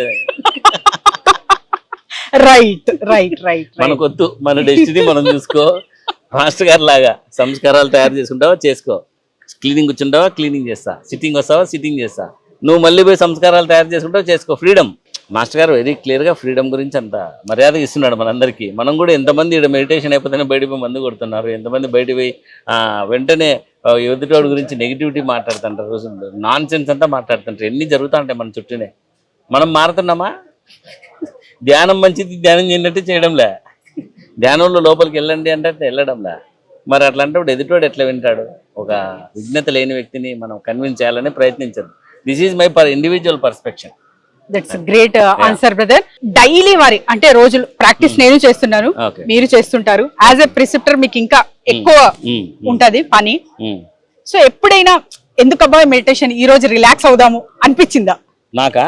రైట్ రైట్ రైట్ మనకొద్దు, మన డెస్టినీ మనం చూసుకో. మాస్టర్ గారు లాగా సంస్కారాలు తయారు చేసుకుంటావా చేసుకో, క్లీనింగ్ కూర్చుంటావా క్లీనింగ్ చేస్తా, సిట్టింగ్ వస్తావా సిట్టింగ్ చేస్తా, నువ్వు మళ్ళీ పోయి సంస్కారాలు తయారు చేసుకుంటావా చేసుకో. ఫ్రీడమ్. మాస్టర్ గారు వెరీ క్లియర్గా ఫ్రీడమ్ గురించి అంత మర్యాద ఇస్తున్నాడు మనందరికీ. మనం కూడా ఎంతమంది ఇక్కడ మెడిటేషన్ అయిపోతేనే బయట పోయి మందు కొడుతున్నారు, ఎంతమంది బయట పోయి వెంటనే ఎదుటివాడి గురించి నెగిటివిటీ మాట్లాడుతుంటారు, రోజు నాన్ సెన్స్ అంతా మాట్లాడుతుంటారు. ఎన్ని జరుగుతూ ఉంటాయి మన చుట్టూనే. మనం మారుతున్నామా? ధ్యానం మంచిది, ధ్యానం చేయనట్టు చేయడంలే. ధ్యానంలో లోపలికి వెళ్ళండి అంటే వెళ్ళడంలే. మరి అట్లాంటప్పుడు ఎదుటివాడు ఎట్లా వింటాడు? ఒక విఘ్నత లేని వ్యక్తిని మనం కన్విన్స్ చేయాలని ప్రయత్నించదు. This is my individual perception. That's great answer brother. Daily వారి అంటే రోజులు ప్రాక్టీస్ నేను చేస్తున్నాను, మీరు చేస్తుంటారు. యాజ్ ఎ ప్రిసిప్టర్ మీకు ఇంకా ఎక్కువ ఉంటది పని. సో ఎప్పుడైనా ఎందుకబ్బా మెడిటేషన్ ఈ రోజు రిలాక్స్ అవుదాము అనిపించిందా? నాకా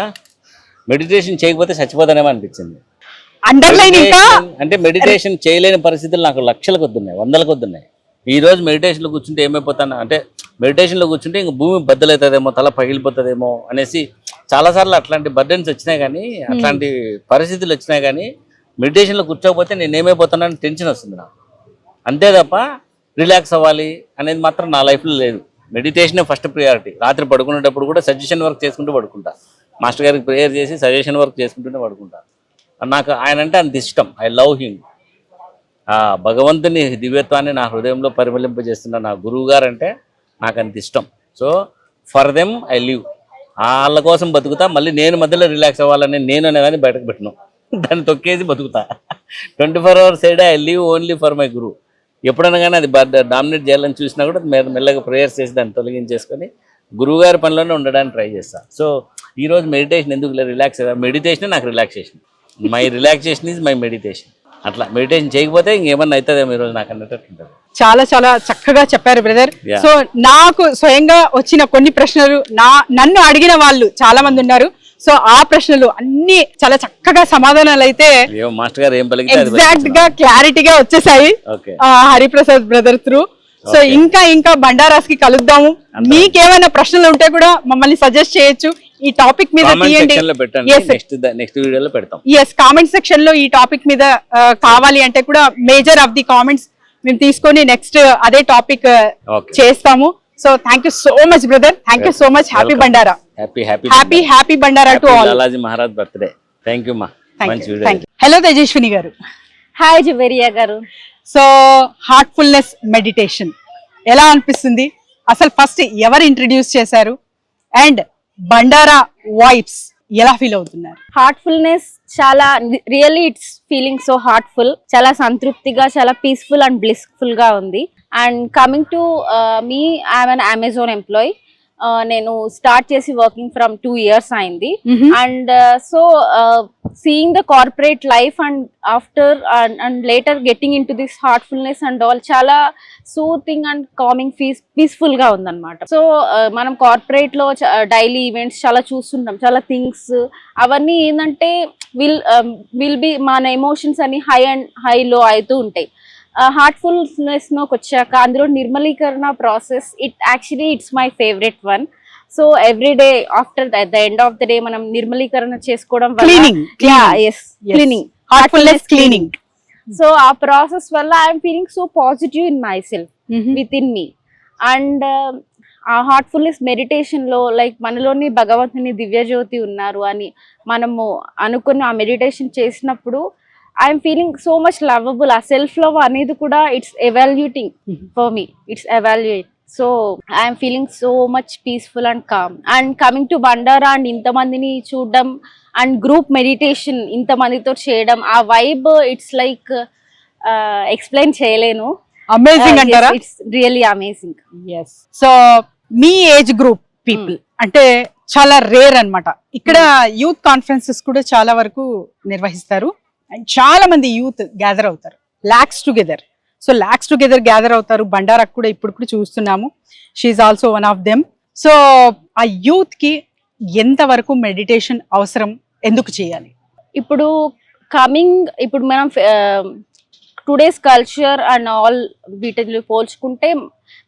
మెడిటేషన్ చేయకపోతే చచ్చిపోతానేమో అనిపించింది. అండర్లైన్ ఇంకా అంటే మెడిటేషన్ చేయలేని పరిస్థితులు నాకు లక్షల కొద్దున్నాయి, వందల కొద్దున్నాయి. ఈ రోజు మెడిటేషన్లో కూర్చుంటే ఏమైపోతాను అంటే, మెడిటేషన్లో కూర్చుంటే ఇంక భూమి బద్దలవుతుందేమో, తల పగిలిపోతుందేమో అనేసి చాలాసార్లు అట్లాంటి బర్డెన్స్ వచ్చినాయి. కానీ అట్లాంటి పరిస్థితులు వచ్చినాయి కానీ మెడిటేషన్లో కూర్చోకపోతే నేను ఏమైపోతానని టెన్షన్ వస్తుంది నాకు. అంతే తప్ప రిలాక్స్ అవ్వాలి అనేది మాత్రం నా లైఫ్లో లేదు. మెడిటేషనే ఫస్ట్ ప్రియారిటీ. రాత్రి పడుకునేటప్పుడు కూడా సజెషన్ వర్క్ చేసుకుంటూ పడుకుంటా. మాస్టర్ గారికి ప్రేయర్ చేసి సజెషన్ వర్క్ చేసుకుంటూనే పడుకుంటా. నాకు ఆయన అంటే అంత ఇష్టం. I love him. ఆ భగవంతుని దివ్యత్వాన్ని నా హృదయంలో పరిమళింపజేస్తున్న నా గురువు గారు అంటే నాకు అంత ఇష్టం. So for them I live. వాళ్ళ కోసం బతుకుతా. మళ్ళీ నేను మధ్యలో రిలాక్స్ అవ్వాలని నేను అనేదాన్ని బయటకు పెట్టను, దాన్ని తొక్కేసి బతుకుతా. 24 hours side I live only for my గురువు. ఎప్పుడైనా కానీ అది డామినేట్ చేయాలని చూసినా కూడా మెల్లగా ప్రేయర్స్ చేసి దాన్ని తొలగించేసుకొని గురువుగారి పనిలోనే ఉండడానికి ట్రై చేస్తాను. సో ఈరోజు మెడిటేషన్ ఎందుకు రిలాక్స్ అయ్యా, మెడిటేషనే నాకు relaxation. My relaxation is my meditation. అట్లా మెడిటేషన్ చేయకపోతే ఇంకేమన్నా అవుతుందేమో ఈరోజు నాకు అన్నట్టు ఉంటుంది. చాలా చాలా చక్కగా చెప్పారు బ్రదర్. సో నాకు స్వయంగా వచ్చిన కొన్ని ప్రశ్నలు నన్ను అడిగిన వాళ్ళు చాలా మంది ఉన్నారు. సో ఆ ప్రశ్నలు అన్ని చాలా చక్కగా సమాధానాలు అయితే మాస్టర్ గారు ఏం ఎగ్జాక్ట్ గా క్లారిటీగా వచ్చేసాయి హరిప్రసాద్ బ్రదర్ త్రూ. సో ఇంకా బండారాస్ కి కలుద్దాము. మీకేమైనా ప్రశ్నలు ఉంటే కూడా మమ్మల్ని సజెస్ట్ చేయొచ్చు. ఈ టాపిక్ మీద తీయండి. ఎస్, కామెంట్ సెక్షన్ లో ఈ టాపిక్ మీద కావాలి అంటే కూడా మేజర్ ఆఫ్ ది కామెంట్స్ మేము తీసుకొని నెక్స్ట్ అదే టాపిక్ చేస్తాము. So thank you so much brother. Thank you so much. Happy Bhandara. Happy Bhandara to all. Lalaji Maharaj birthday. Thank you మా. హలో తేజస్విని గారు. హాయ్ జుబేరియా గారు. సో హార్ట్ఫుల్నెస్ మెడిటేషన్ ఎలా అనిపిస్తుంది? అసలు ఫస్ట్ ఎవరు ఇంట్రడ్యూస్ చేశారు? అండ్ బండారా వైబ్స్ ఎలా ఫీల్ అవుతున్నారు? హార్ట్ఫుల్నెస్ చాలా really it's feeling so heartful. చాలా సంతృప్తిగా, చాలా పీస్ఫుల్ అండ్ బ్లిస్ఫుల్ గా ఉంది. And coming to me, I'm an Amazon employee. నేను స్టార్ట్ చేసి వర్కింగ్ ఫ్రమ్ 2 years అయింది. And so seeing the corporate life and after and later getting in to this Heartfulness and all చాలా soothing and coming peaceful గా ఉందన్నమాట. So మనం corporate లో daily events చాలా చూస్తుంటాం, చాలా థింగ్స్ అవన్నీ ఏంటంటే విల్ బి మన ఎమోషన్స్ అన్ని హై లో అవుతూ ఉంటాయి. హార్ట్ఫుల్నెస్ లోకి వచ్చాక అందులో నిర్మలీకరణ process it's my favourite one. So every day after the end of the day మనం నిర్మలీకరణ చేసుకోవడం వల్ల క్లీనింగ్. సో ఆ ప్రాసెస్ వల్ల I'm feeling so positive in my self with in me. And ఆ హార్ట్ఫుల్నెస్ మెడిటేషన్ లో లైక్ మనలోని భగవంతుని దివ్యజ్యోతి ఉన్నారు అని మనము అనుకుని ఆ మెడిటేషన్ చేసినప్పుడు I'm feeling so much lovable. ఆ సెల్ఫ్ లవ్ అనేది కూడా it's evaluating for me. It's evaluate. So I'm feeling so much peaceful and calm. And coming to Bhandara and ఇంతమందిని చూడడం అండ్ గ్రూప్ మెడిటేషన్ ఇంతమందితో చేయడం, ఆ వైబ్ ఇట్స్ లైక్ ఎక్స్ప్లెయిన్ చేయలేను. Amazing అంటారా? It's really amazing. Yes. So మీ age group people అంటే చాలా రేర్ అన్నమాట. ఇక్కడ యూత్ కాన్ఫరెన్సెస్ కూడా చాలా వరకు నిర్వహిస్తారు అండ్ చాలా మంది యూత్ గ్యాదర్ అవుతారు, lakhs together. So lakhs together gather అవుతారు. బండారాకు కూడా ఇప్పుడు కూడా చూస్తున్నాము, she also one of them. So ఆ యూత్ కి ఎంత వరకు మెడిటేషన్ అవసరం, ఎందుకు చేయాలి? ఇప్పుడు మనం టుడేస్ కల్చర్ అండ్ ఆల్ వీటిని పోల్చుకుంటే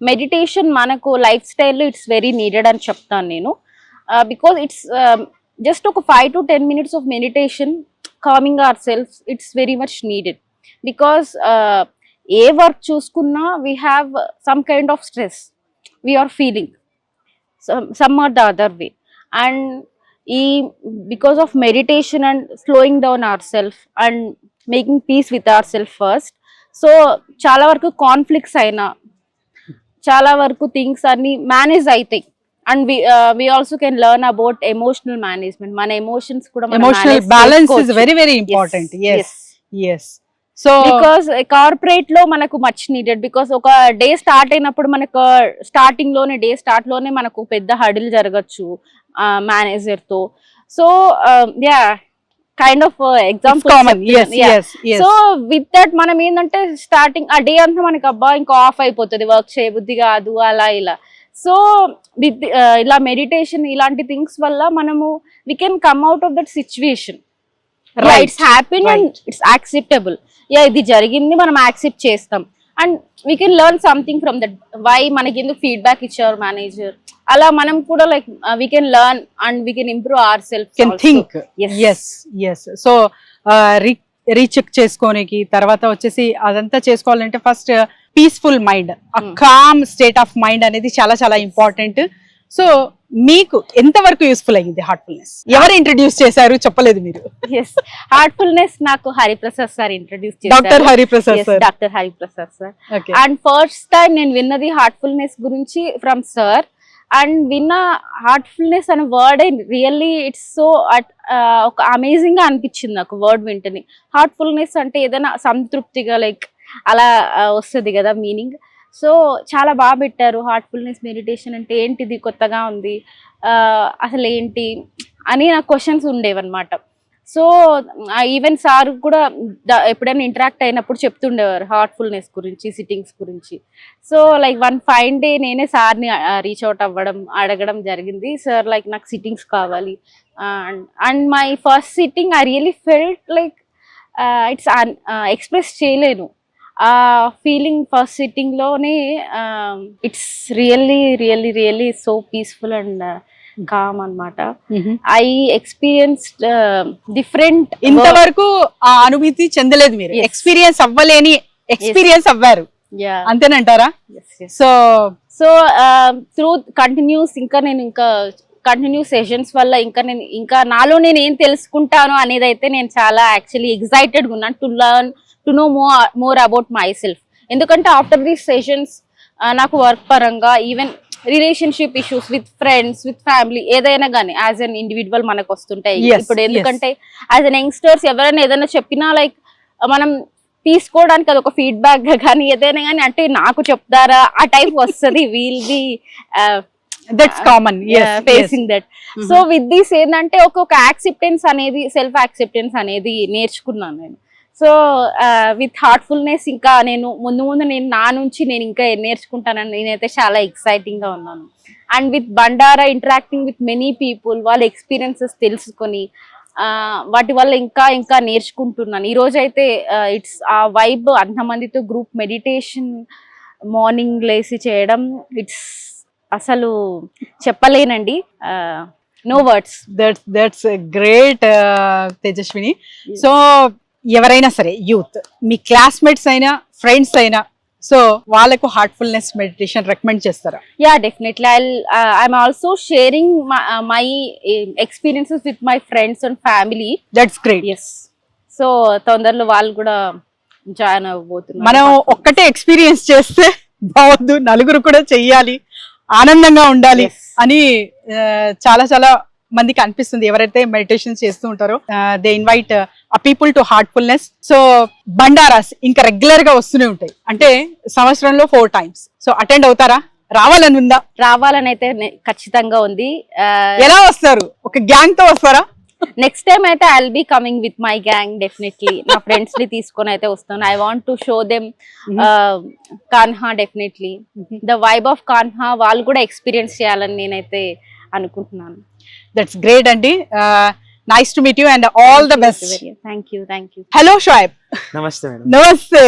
మెడిటేషన్ మనకు లైఫ్ స్టైల్లో ఇట్స్ వెరీ నీడెడ్ అని చెప్తాను నేను. బికాస్ ఇట్స్ జస్ట్ ఒక 5 to 10 minutes of meditation, calming our self, it's very much needed. Because ఏ వర్క్ చూసుకున్నా we have some kind of stress we are feeling some or the other way. And because of meditation and slowing down ourselves and making peace with ourselves first, so చాలా వరకు conflicts అయినా చాలా వరకు things అన్ని manage అవుతాయి. And we also can learn about emotional management. మన emotions కూడా emotional balance is very very important. yes. So because corporate లో మనకు మచ్ నీడెడ్. బికాస్ ఒక డే స్టార్ట్ అయినప్పుడు మనకు స్టార్టింగ్ లోనే డే స్టార్ట్ లోనే మనకు పెద్ద హడిల్ జరగచ్చు మేనేజర్ తో. So yeah kind of example. So with that మనం ఏంటంటే స్టార్టింగ్ ఆ డే అంతా మనకి అబ్బా ఇంకా ఆఫ్ అయిపోతుంది, వర్క్ చేయబుద్ధి కాదు అలా ఇలా. సో విత్ ఇలా మెడిటేషన్ ఇలాంటి థింగ్స్ వల్ల మనము we can come out of that situation. It's happy and it's acceptable. ఇది జరిగింది, మనం యాక్సెప్ట్ చేస్తాం and we can learn something from that. Why మనకి ఎందుకు ఫీడ్బ్యాక్ ఇచ్చారు మేనేజర్, అలా మనం కూడా like we can learn and we can improve our self, can think. yes. So recheck చేసుకోనికి తర్వాత వచ్చేసి అదంతా చేసుకోవాలంటే first peaceful mind, calm state of mind అనేది చాలా చాలా ఇంపార్టెంట్. సో మీకు ఎంతవరకు యూస్ఫుల్ అయ్యింది హార్ట్ఫుల్నెస్? ఎవరు ఇంట్రడ్యూస్ చేశారు చెప్పలేదు మీరు? హార్ట్ఫుల్నెస్ నాకు హరిప్రసాద్ సార్ ఇంట్రడ్యూస్ చేశారు. Doctor Hariprasad sir. Doctor Hariprasad sir. And first time నేను విన్నది హార్ట్ఫుల్నెస్ గురించి ఫ్రమ్ సార్. అండ్ విన్న హార్ట్ఫుల్నెస్ అనే వర్డ్ రియల్లీ ఇట్స్ సో ఒక అమేజింగ్ గా అనిపించింది నాకు వర్డ్ వింటని. హార్ట్ఫుల్నెస్ అంటే ఏదైనా సంతృప్తిగా లైక్ అలా వస్తుంది కదా మీనింగ్. సో చాలా బాగా పెట్టారు. హార్ట్ఫుల్నెస్ మెడిటేషన్ అంటే ఏంటిది, కొత్తగా ఉంది, అసలు ఏంటి అని నాకు క్వశ్చన్స్ ఉండేవన్నమాట. సో ఈవెన్ సార్ కూడా ఎప్పుడైనా ఇంటరాక్ట్ అయినప్పుడు చెప్తుండేవారు హార్ట్ఫుల్నెస్ గురించి, సిట్టింగ్స్ గురించి. So like one fine day నేనే సార్ని రీచ్ అవుట్ అడగడం జరిగింది. సార్ లైక్ నాకు సిట్టింగ్స్ కావాలి. And my first sitting I really felt like it's express చేయలేను ఆ ఫీలింగ్. ఫస్ట్ సిట్టింగ్ లోనే it's really so peaceful and calm అన్నమాట. I experienced different. ఇంతవరకు ఆ అనుభూతి చెందలేదు మీరు, ఎక్స్పీరియన్స్ అవ్వలేని ఎక్స్పీరియన్స్ అవ్వారు అంతేనంటారా? సో త్రూ కంటిన్యూస్ ఇంకా కంటిన్యూ సెషన్స్ వల్ల ఇంకా నాలో నేను ఏం తెలుసుకుంటాను అనేది అయితే నేను చాలా యాక్చువల్లీ ఎక్సైటెడ్ గా ఉన్నాను to know more about my self. ఎందుకంటే ఆఫ్టర్ దీస్ సెషన్స్ నాకు వర్క్ పరంగా even relationship issues with friends, with family, ఏదైనా కానీ యాజ్ అన్ ఇండివిజువల్ మనకు వస్తుంటాయి. ఇప్పుడు ఎందుకంటే యాజ్ అన్ యంగ్స్టర్స్ ఎవరైనా ఏదైనా చెప్పినా లైక్ మనం తీసుకోవడానికి అది ఒక ఫీడ్బ్యాక్ గా కానీ ఏదైనా కానీ అంటే నాకు చెప్తారా ఆ టైప్ వస్తుంది. We'll be that's common facing that. So with this ఏంటంటే ఒక్కొక్క యాక్సెప్టెన్స్ అనేది, సెల్ఫ్ యాక్సెప్టెన్స్ అనేది నేర్చుకున్నాను నేను. సో విత్ హార్ట్ఫుల్నెస్ ఇంకా నేను ముందు నేను నా నుంచి నేను ఇంకా నేర్చుకుంటానని నేనైతే చాలా ఎక్సైటింగ్ గా ఉన్నాను. And with Bhandara interacting with many people, వాళ్ళ ఎక్స్పీరియన్సెస్ తెలుసుకొని వాటి వల్ల ఇంకా నేర్చుకుంటున్నాను. ఈ రోజు అయితే ఇట్స్ ఆ వైబ్, అంతమందితో గ్రూప్ మెడిటేషన్ మార్నింగ్ లేసి చేయడం, ఇట్స్ అసలు చెప్పలేనండి. No words. That's great Tejaswini. So ఎవరైనా సరే యూత్, మీ క్లాస్మేట్స్ అయినా ఫ్రెండ్స్ అయినా, సో వాళ్ళకు హార్ట్ఫుల్నెస్ మెడిటేషన్ రికమెండ్ చేస్తారా? Yeah definitely. I'm also sharing my experiences with my friends and family. That's great. Yes. So తొందరలో వాళ్ళు కూడా జాయిన్ అవ్వబోతున్నారు. మనం ఒక్కటే ఎక్స్పీరియన్స్ చేస్తే బావద్దు, నలుగురు కూడా చెయ్యాలి, ఆనందంగా ఉండాలి Yes. అని చాలా చాలా మందికి అనిపిస్తుంది ఎవరైతే మెడిటేషన్ చేస్తూ ఉంటారో. They invite people to Heartfulness. So Bhandaras ఇంకా రెగ్యులర్ గా వస్తూనే ఉంటాయి, అంటే సంవత్సరంలో 4 times. సో అటెండ్ అవుతారా? రావాలని ఉందా? రావాలని అయితే ఖచ్చితంగా ఉంది. ఎలా వస్తారు? ఒక గ్యాంగ్ తో వస్తారా? నెక్స్ట్ టైం అయితే I will be coming with my gang definitely. నా ఫ్రెండ్స్ ని తీసుకొని అయితే వస్తాను. I want to show them Kanha definitely. The vibe of Kanha వాళ్ళు కూడా ఎక్స్పీరియన్స్ చేయాలని నేనైతే అనుకుంటున్నాను. దట్స్ గ్రేట్ అండి. Nice to meet you and all the best. Thank you. Hello Shoaib. నమస్తే మేడం. నమస్తే.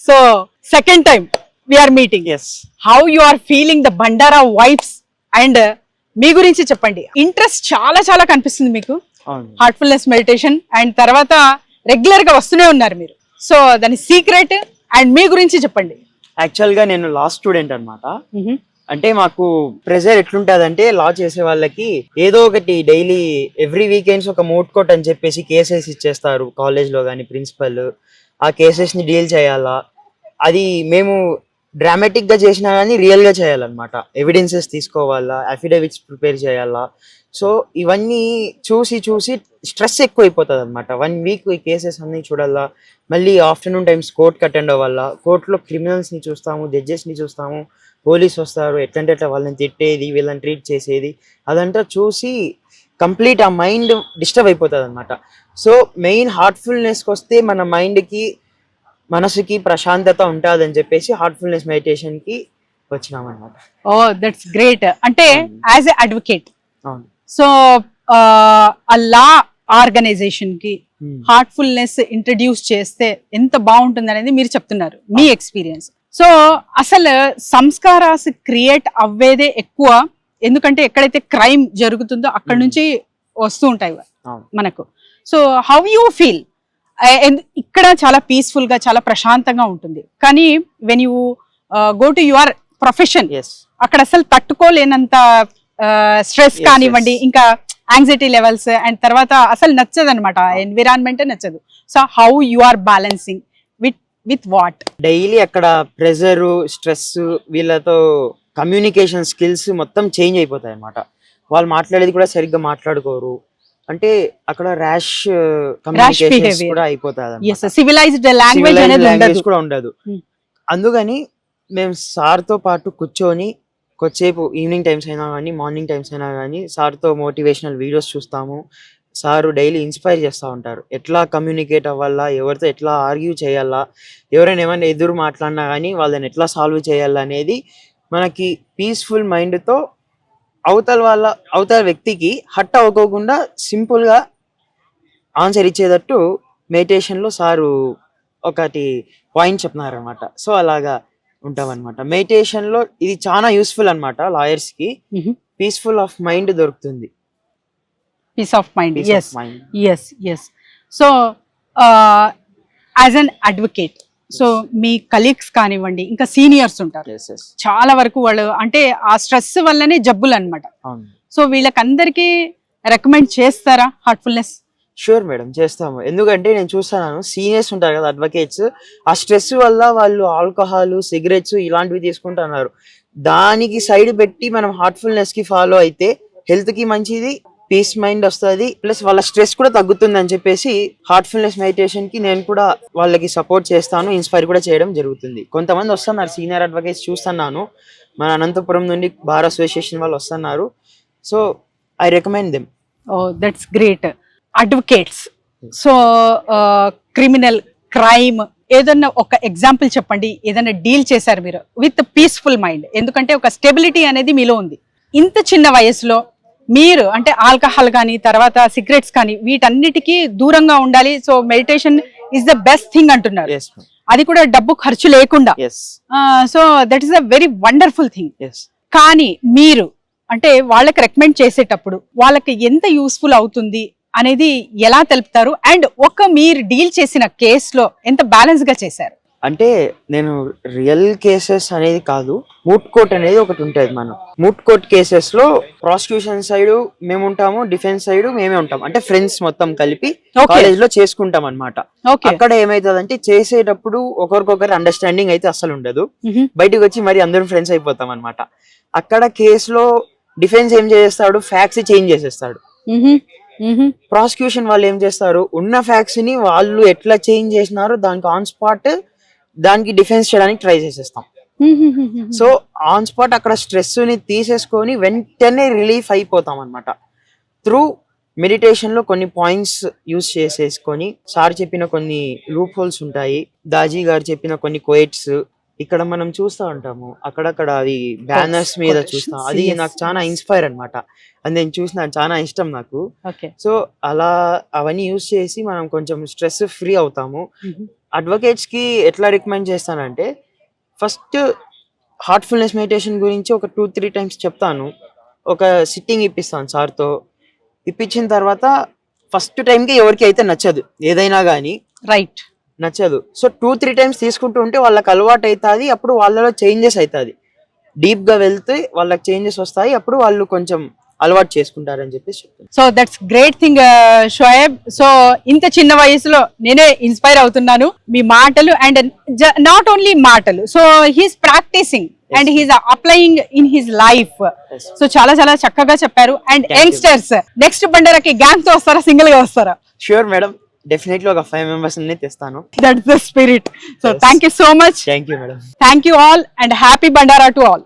So second time we are meeting. Yes. How you are feeling the Bandara vibes and మీ గురించి చెప్పండి. ఇంట్రెస్ట్ చాలా చాలా కనిపిస్తుంది మీకు హార్ట్ఫుల్నెస్ మెడిటేషన్ అండ్ తర్వాత regular గా వస్తూనే ఉన్నారు మీరు. సో దాని సీక్రెట్ అండ్ మీ గురించి చెప్పండి. యాక్చువల్ గా నేను లా స్టూడెంట్ అన్నమాట. అంటే మాకు ప్రెజర్ ఎట్లుంటది అంటే లా చేసే వాళ్ళకి ఏదో ఒకటి డైలీ ఎవ్రీ వీకెండ్స్ ఒక మోట్ కోట్ అని చెప్పేసి కేసెస్ ఇచ్చేస్తారు కాలేజ్ లో కానీ ప్రిన్సిపల్. ఆ కేసెస్ ని డీల్ చేయాలా, అది మేము డ్రామాటిక్ గా చేసినా కానీ రియల్ గా చేయాలన్నమాట. ఎవిడెన్సెస్ తీసుకోవాలా, అఫిడవిట్స్ ప్రిపేర్ చేయాలా. సో ఇవన్నీ చూసి స్ట్రెస్ ఎక్కువ అయిపోతుంది అనమాట. 1 week ఈ కేసెస్ అన్ని చూడాలా, మళ్ళీ ఆఫ్టర్నూన్ టైమ్స్ కోర్ట్కి అటెండ్ అవ్వాలా. కోర్టులో క్రిమినల్స్ ని చూస్తాము, జడ్జెస్ ని చూస్తాము, పోలీస్ వస్తారు, ఎట్లంటే అట్లా వాళ్ళని తిట్టేది, వీళ్ళని ట్రీట్ చేసేది, అదంతా చూసి కంప్లీట్ ఆ మైండ్ డిస్టర్బ్ అయిపోతుంది అనమాట. సో మెయిన్ హార్ట్ఫుల్నెస్కి వస్తే మన మైండ్కి మనసుకి ప్రశాంతత ఉంటుందని చెప్పేసి హార్ట్ఫుల్నెస్ మెడిటేషన్ కి వచ్చినాం అనమాట. Oh that's great. అంటే యాజ్ ఎ అడ్వకేట్, అవును. సో ఆ లా ఆర్గనైజేషన్ కి హార్ట్ఫుల్నెస్ ఇంట్రడ్యూస్ చేస్తే ఎంత బాగుంటుంది అనేది మీరు చెప్తున్నారు, మీ ఎక్స్పీరియన్స్. సో అసలు సంస్కారాస్ క్రియేట్ అవ్వేదే ఎక్కువ, ఎందుకంటే ఎక్కడైతే క్రైమ్ జరుగుతుందో అక్కడ నుంచి వస్తూ ఉంటాయి మనకు. So how you feel? ఇక్కడ చాలా పీస్ఫుల్ గా చాలా ప్రశాంతంగా ఉంటుంది, కానీ when you go to your profession అక్కడ అసలు తట్టుకోలేనంత స్ట్రెస్ కానివ్వండి, ఇంకా యాంగ్జైటీ లెవెల్స్ అండ్ తర్వాత అసలు నచ్చదు అనమాట, ఎన్విరాన్మెంట్ నచ్చదు. So how you are balancing with what? Daily అక్కడ ప్రెజర్, స్ట్రెస్, వీళ్ళతో కమ్యూనికేషన్ స్కిల్స్ మొత్తం చేంజ్ అయిపోతాయి అనమాట. వాళ్ళు మాట్లాడేది కూడా సరిగ్గా మాట్లాడుకోరు, అంటే అక్కడ ర్యాష్ కమ్యూనికేషన్స్ కూడా అయిపోతాయి, సివిలైజ్డ్ లాంగ్వేజ్ కూడా ఉండదు. అందుకని మేము సార్తో పాటు కూర్చొని కొద్దిసేపు ఈవినింగ్ టైమ్స్ అయినా కానీ మార్నింగ్ టైమ్స్ అయినా కానీ సార్తో మోటివేషనల్ వీడియోస్ చూస్తాము. సారు డైలీ ఇన్స్పైర్ చేస్తూ ఉంటారు, ఎట్లా కమ్యూనికేట్ అవ్వాలా, ఎవరితో ఎట్లా ఆర్గ్యూ చేయాలా, ఎవరైనా ఏమైనా ఎదురు మాట్లాడినా కానీ వాళ్ళని ఎట్లా సాల్వ్ చేయాలా అనేది మనకి పీస్ఫుల్ మైండ్తో అవతల వ్యక్తికి హట్ అవ్వకోకుండా సింపుల్గా ఆన్సర్ ఇచ్చేటట్టు మెడిటేషన్లో సారు ఒకటి పాయింట్ చెప్తున్నారనమాట. సో అలాగా ఉంటామన్నమాట. మెడిటేషన్లో ఇది చాలా యూస్ఫుల్ అనమాట లాయర్స్కి. పీస్ఫుల్ ఆఫ్ మైండ్ దొరుకుతుంది. Peace of mind. Yes. So as an advocate, so మీ కలీగ్స్ కానివ్వండి, ఇంకా సీనియర్స్ ఉంటారు, చాలా వరకు వాళ్ళు అంటే ఆ స్ట్రెస్ వల్లనే జబ్బులు అనమాట. సో వీళ్ళకందరికీ రికమెండ్ చేస్తారా హార్ట్ఫుల్నెస్? షూర్ మేడం, చేస్తాము. ఎందుకంటే నేను చూస్తున్నాను సీనియర్స్ ఉంటారు కదా అడ్వకేట్స్, ఆ స్ట్రెస్ వల్ల వాళ్ళు ఆల్కహాల్, సిగరెట్స్ ఇలాంటివి తీసుకుంటున్నారు. దానికి సైడ్ పెట్టి మనం హార్ట్ఫుల్నెస్ కి ఫాలో అయితే హెల్త్ కి మంచిది, పీస్ మైండ్ వస్తుంది, ప్లస్ వాళ్ళ స్ట్రెస్ కూడా తగ్గుతుంది అని చెప్పేసి హార్ట్ఫుల్నెస్ మెడిటేషన్ కి నేను కూడా వాళ్ళకి సపోర్ట్ చేస్తాను, ఇన్స్పైర్ కూడా చేయడం జరుగుతుంది. కొంతమంది వస్తున్నారు సీనియర్ అడ్వకేట్స్ చూస్తున్నాను, మన అనంతపురం నుండి బార్ అసోసియేషన్ వాళ్ళు వస్తున్నారు. So I recommend them. Oh that's great. Advocates, so criminal, crime ఏదన్నా ఒక ఎగ్జాంపుల్ చెప్పండి, ఏదైనా డీల్ చేశారు మీరు విత్ పీస్ఫుల్ మైండ్. ఎందుకంటే ఒక స్టెబిలిటీ అనేది మీలో ఉంది. ఇంత చిన్న వయసులో మీరు అంటే ఆల్కహాల్ కానీ తర్వాత సిగరెట్స్ కానీ వీటన్నిటికీ దూరంగా ఉండాలి, so meditation is the best thing అంటున్నారు. అది కూడా డబ్బు ఖర్చు లేకుండా. So that is a very wonderful thing. కానీ మీరు అంటే వాళ్ళకి రికమెండ్ చేసేటప్పుడు వాళ్ళకి ఎంత యూస్ఫుల్ అవుతుంది అనేది ఎలా తెలుపుతారు? అండ్ ఒక మీరు డీల్ చేసిన కేసులో ఎంత బ్యాలెన్స్ గా చేశారు? అంటే నేను రియల్ కేసెస్ అనేది కాదు, మూట్ కోర్ట్ అనేది ఒకటి ఉంటుంది. మనం మూట్ కోర్ట్ కేసెస్ లో ప్రాసిక్యూషన్ సైడ్ మేము ఉంటాము, డిఫెన్స్ సైడ్ మేమే ఉంటాం. అంటే ఫ్రెండ్స్ మొత్తం కలిపి Okay. కాలేజ్ లో చేసుకుంటాం అన్నమాట. ఓకే. అక్కడ ఏమైతుందంటే చేసేటప్పుడు ఒకరికొకరు అండర్స్టాండింగ్ అయితే అసలు ఉండదు. మ్హూ. బయటకు వచ్చి మరి అందరం ఫ్రెండ్స్ అయిపోతాం అన్నమాట. అక్కడ కేసులో డిఫెన్స్ ఏం చేస్తాడు, ఫ్యాక్ట్స్ చేంజ్ చేసేస్తాడు. మ్హూ. మ్హూ. ప్రాసిక్యూషన్ వాళ్ళు ఏం చేస్తారు, ఉన్న ఫ్యాక్ట్స్ ని వాళ్ళు ఎట్లా చేంజ్ చేసినారో దానికి ఆన్ స్పాట్ దానికి డిఫెన్స్ చేయడానికి ట్రై చేసేస్తాం. మ్హూ. సో ఆన్ స్పాట్ అక్కడ స్ట్రెస్ ని తీసేసుకొని వెంటనే రిలీఫ్ అయిపోతాం అన్నమాట. త్రూ మెడిటేషన్ లో కొన్ని పాయింట్స్ యూస్ చేసేసుకొని, సార్ చెప్పిన కొన్ని లూప్ హోల్స్ ఉంటాయి, దాజీ గారు చెప్పిన కొన్ని కోయిట్స్ ఇక్కడ మనం చూస్తూ ఉంటాము, అక్కడక్కడ అవి బ్యానర్స్ మీద Quotations, చూస్తాం. అది yes, నాకు చాలా ఇన్స్పైర్ అన్నమాట. అది నేను చూసిన చాలా ఇష్టం నాకు. ఓకే. సో అలా అవన్నీ యూస్ చేసి మనం కొంచెం స్ట్రెస్ ఫ్రీ అవుతాము. మ్హూ. అడ్వకేట్స్ కి ఎట్లా రికమెండ్ చేస్తానంటే, ఫస్ట్ హార్ట్ఫుల్నెస్ మెడిటేషన్ గురించి ఒక 2-3 టైమ్స్ చెప్తాను. ఒక సిట్టింగ్ ఇప్పిస్తాను సార్తో. ఇప్పించిన తర్వాత ఫస్ట్ టైంకి ఎవరికి అయితే నచ్చదు, ఏదైనా కానీ రైట్. నచ్చదు. సో 2-3 టైమ్స్ తీసుకుంటూ ఉంటే వాళ్ళకి అలవాటు అవుతుంది. అప్పుడు వాళ్ళలో చేంజెస్ అవుతుంది, డీప్ గా వెళ్తే వాళ్ళకి చేంజెస్ వస్తాయి. అప్పుడు వాళ్ళు కొంచెం అలవాటు చేసుకుంటారని చెప్పేసి చెప్తాను. So that's great thing Shoaib. So ఇంత చిన్న వయసులో నేనే ఇన్స్పైర్ అవుతున్నాను మీ మాటలు, అండ్ నాట్ ఓన్లీ మాటలు, so he's practicing and he's applying in his life. So చాలా చాలా చక్కగా చెప్పారు. And Thank you. Youngsters next బండరకి గ్యాంగ్ తో వస్తారా, సింగిల్ గా వస్తారా? ష్యూర్ మేడం, డెఫినెట్లీ ఒక 5 మెంబర్స్ తెస్తాను. That's the spirit. So Yes. Thank you so much. Thank you madam. Thank you all and happy Bhandara to all.